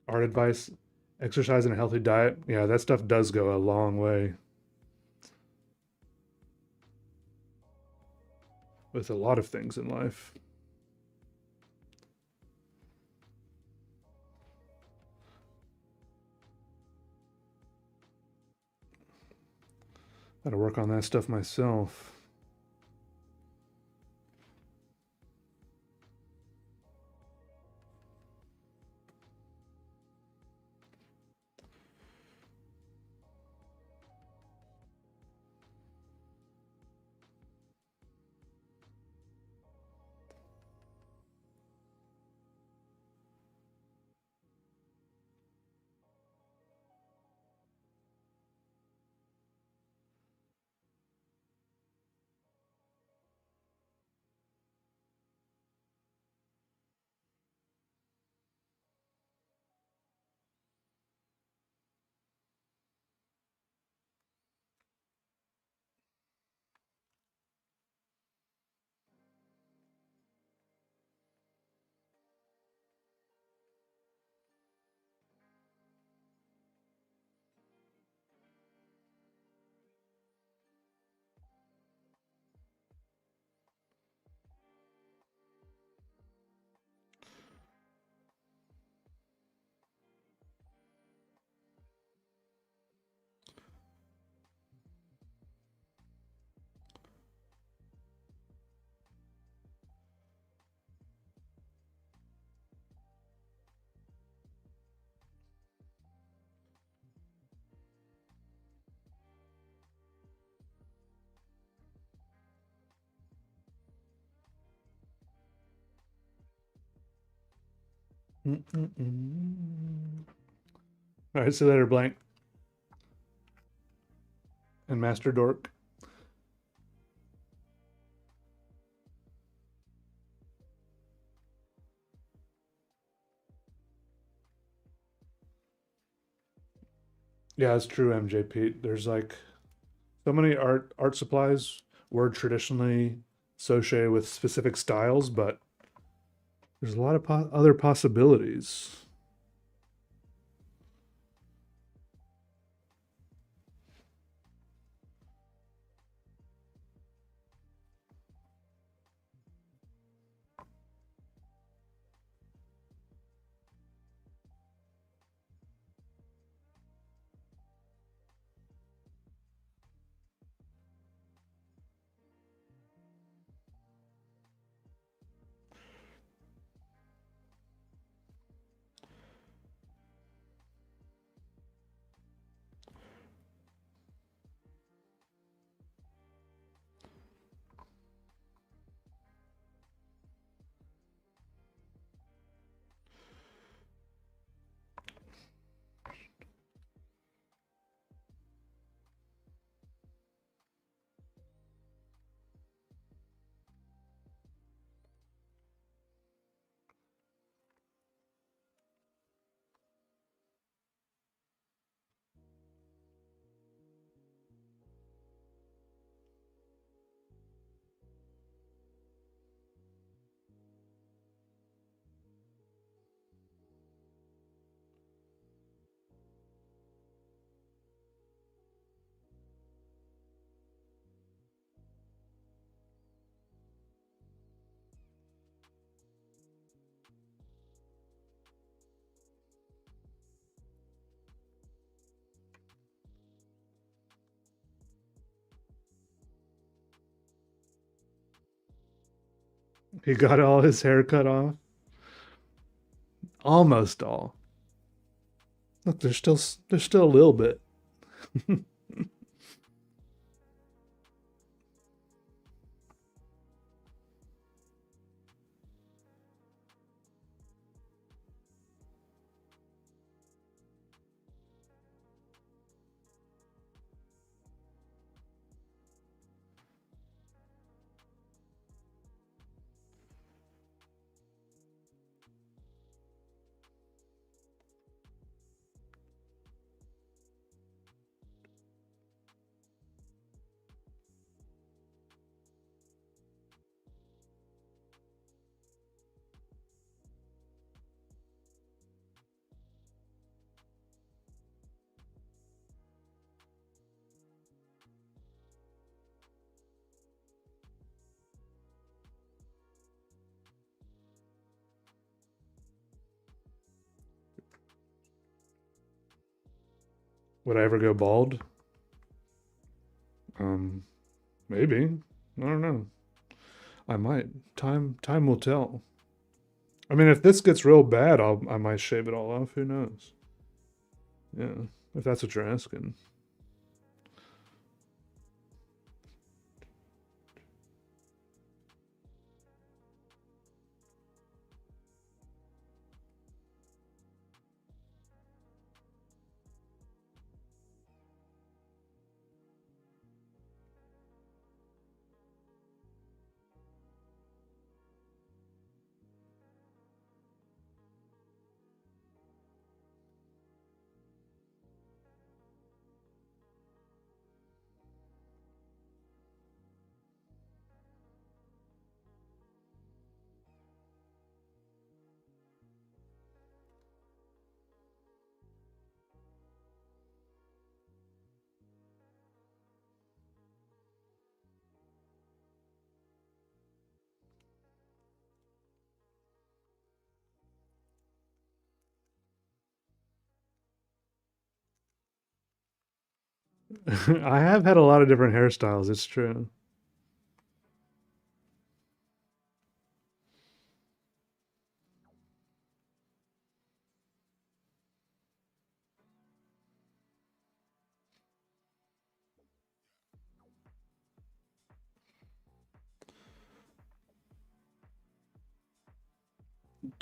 Art advice, exercise and a healthy diet. Yeah, that stuff does go a long way with a lot of things in life. Got to work on that stuff myself. All right, see you later, Blank and Master Dork. Yeah, it's true, MJ Pete. There's like so many art supplies were traditionally associated with specific styles, but there's a lot of other possibilities. He got all his hair cut off. Almost all. Look, there's still a little bit. Would I ever go bald? Um, maybe. I don't know. I might. Time will tell. I mean, if this gets real bad, I might shave it all off. Who knows? Yeah, if that's what you're asking. I have had a lot of different hairstyles. It's true.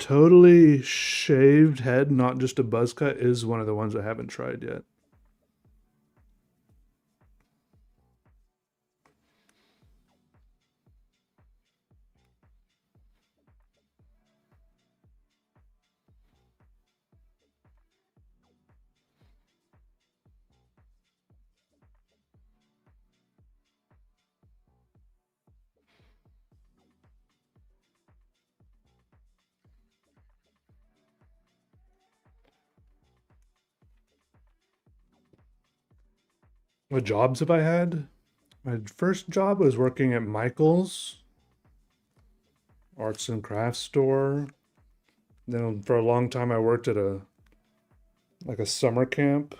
totally shaved head, not just a buzz cut, is one of the ones I haven't tried yet. What jobs have I had? My first job was working at Michael's arts and crafts store. Then for a long time I worked at a summer camp.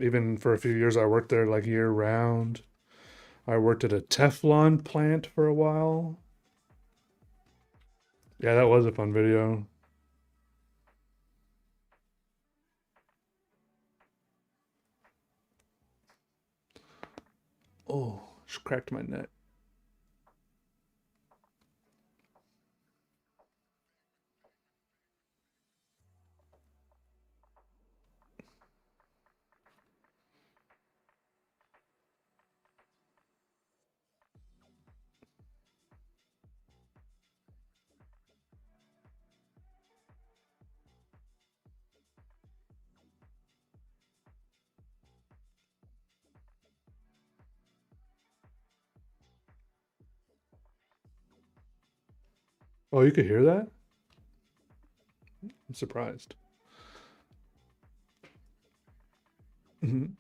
Even for a few years I worked there like year round. I worked at a Teflon plant for a while. Yeah, that was a fun video. Oh, just cracked my neck. Oh, you could hear that? I'm surprised. Mhm.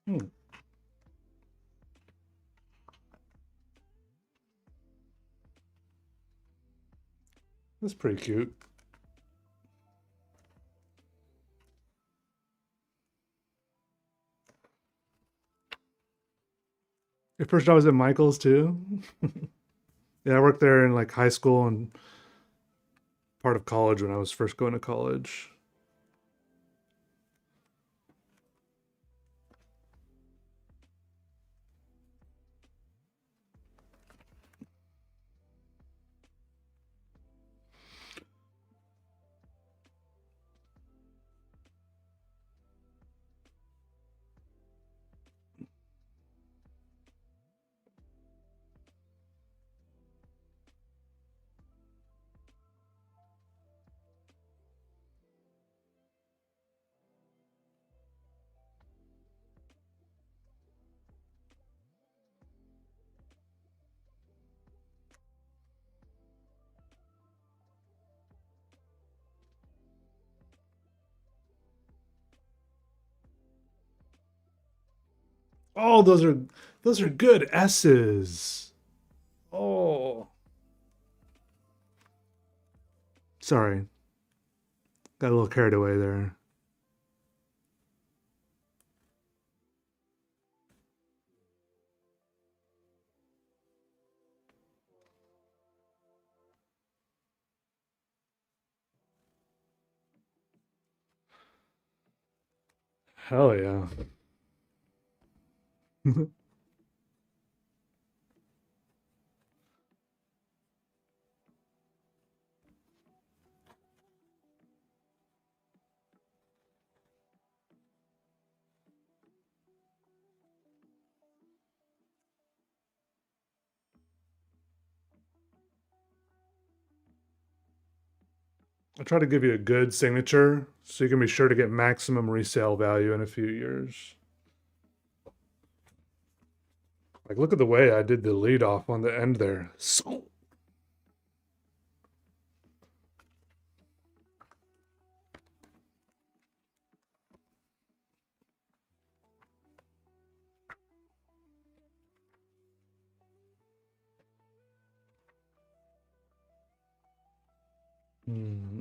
Hmm, that's pretty cute. Your first job was at Michael's too? Yeah, I worked there in like high school and part of college when I was first going to college. Oh, those are good S's. Oh, sorry. Got a little carried away there. Hell yeah. I try to give you a good signature so you can be sure to get maximum resale value in a few years. Like, look at the way I did the lead off on the end there. So. Hmm.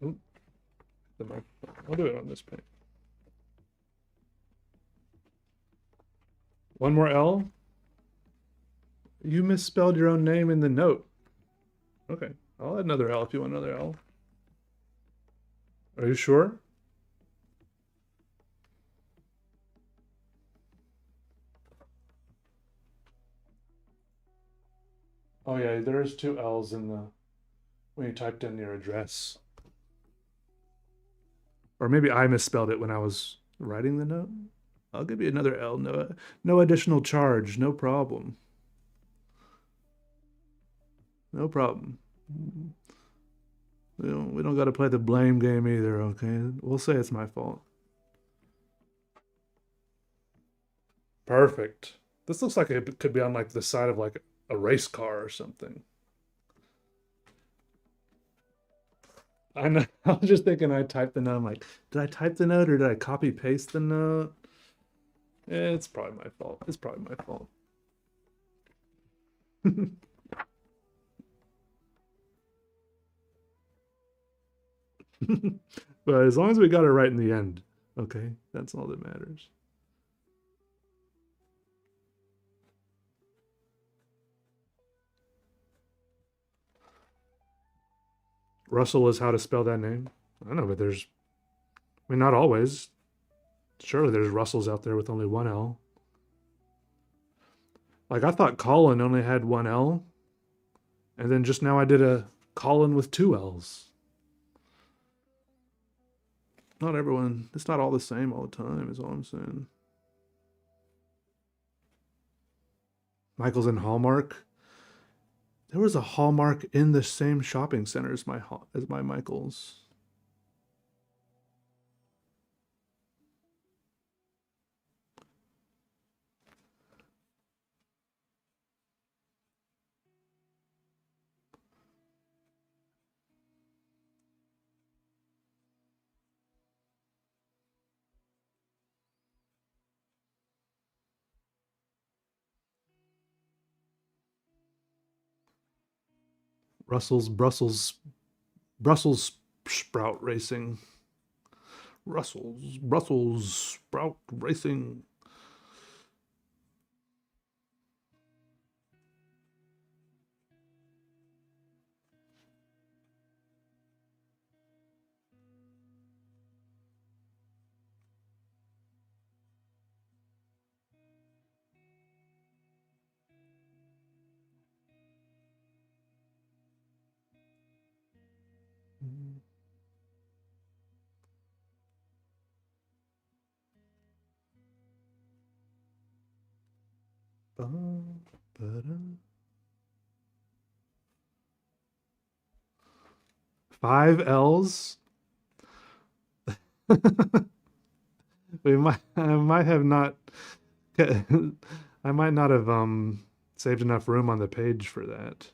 Oop, I'll do it on this paint. One more L. You misspelled your own name in the note. Okay, I'll add another L if you want another L. Are you sure? Oh yeah, there's two L's in the when you typed in your address. Or maybe I misspelled it when I was writing the note. I'll give you another L. No additional charge. No problem. No problem. We don't got to play the blame game either, okay? We'll say it's my fault. Perfect. This looks like it could be on like the side of like a race car or something. I know. I was just thinking I typed the note. I'm like, did I type the note or did I copy paste the note? It's probably my fault. It's probably my fault. But as long as we got it right in the end, okay, that's all that matters. Russell is how to spell that name. I know, but there's, I mean, not always. Surely there's Russells out there with only one L. Like I thought Colin only had one L, and then just now I did a Colin with two L's. Not everyone, it's not all the same all the time, is all I'm saying. Michael's in Hallmark. There was a Hallmark in the same shopping center as my Michael's. Brussels Sprout Racing. Brussels Sprout Racing. Five L's. I might have not. I might not have saved enough room on the page for that.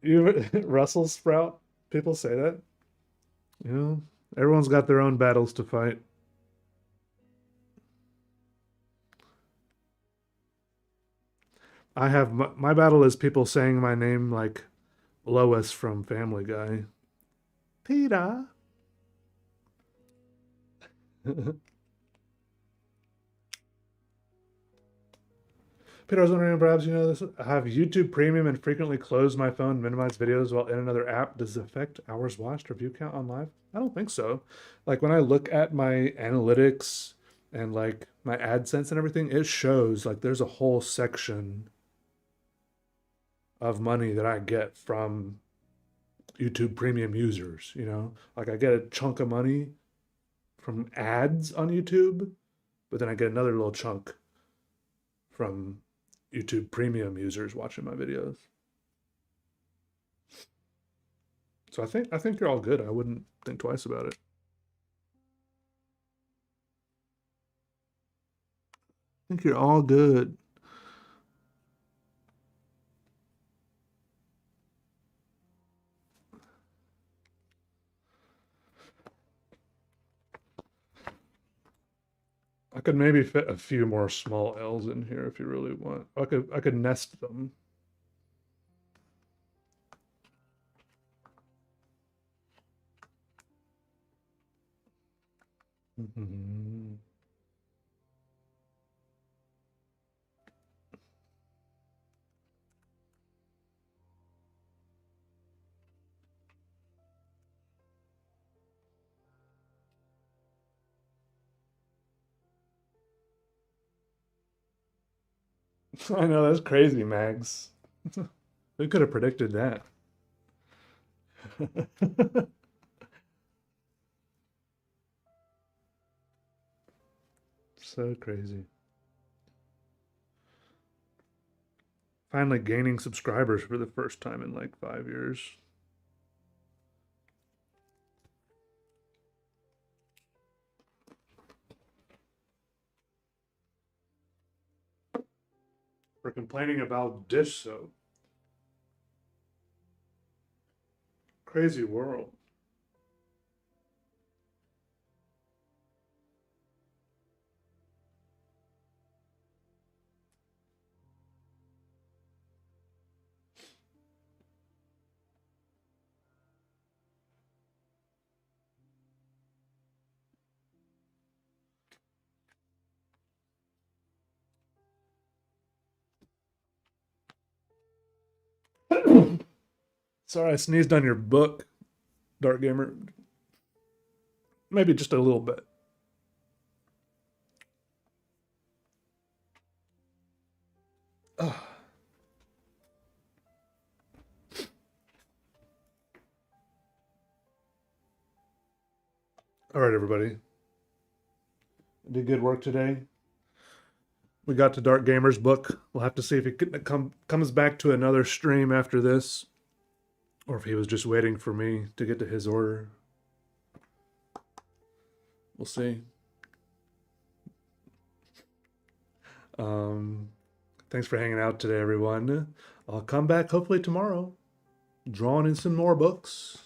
You Russell Sprout, people say that. You know, everyone's got their own battles to fight. I have my battle is people saying my name like Lois from Family Guy. Peter. Peter, I was wondering, perhaps you know this. I have YouTube Premium and frequently close my phone, minimize videos while in another app. Does it affect hours watched or view count on live? I don't think so. Like when I look at my analytics and like my AdSense and everything, it shows like there's a whole section of money that I get from YouTube Premium users. You know, like I get a chunk of money from ads on YouTube, but then I get another little chunk from YouTube Premium users watching my videos. So I think you're all good. I wouldn't think twice about it. I think you're all good. I could maybe fit a few more small L's in here if you really want. I could nest them. Mhm. I know that's crazy, Mags. Who could have predicted that? So crazy. Finally gaining subscribers for the first time in like 5 years. For complaining about dish soap. Crazy world. Sorry, I sneezed on your book, Dark Gamer. Maybe just a little bit. Ugh. All right, everybody. Did good work today. We got to Dark Gamer's book. We'll have to see if he comes back to another stream after this, or if he was just waiting for me to get to his order. We'll see. Thanks for hanging out today, everyone. I'll come back hopefully tomorrow, drawing in some more books,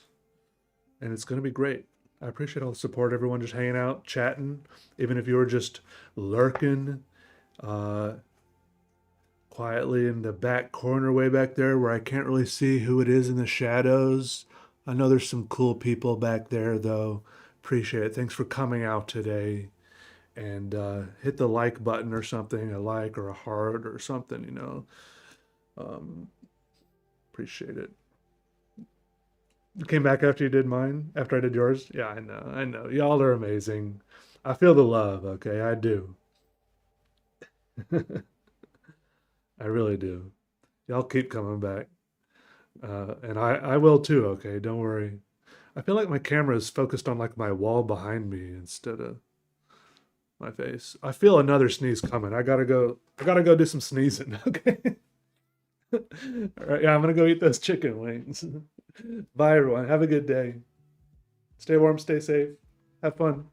and it's going to be great. I appreciate all the support, everyone, just hanging out, chatting, even if you were just lurking quietly in the back corner way back there where I can't really see who it is in the shadows. I know there's some cool people back there, though. Appreciate it. Thanks for coming out today. And hit the like button or something, a like or a heart or something, you know. Appreciate it. You came back after you did mine, after I did yours? Yeah, I know. Y'all are amazing. I feel the love, okay? I do. I really do. Y'all keep coming back. And I will too, okay? Don't worry. I feel like my camera is focused on like my wall behind me instead of my face. I feel another sneeze coming. I gotta go do some sneezing, okay? All right, yeah, I'm gonna go eat those chicken wings. Bye, everyone. Have a good day. Stay warm, stay safe, have fun.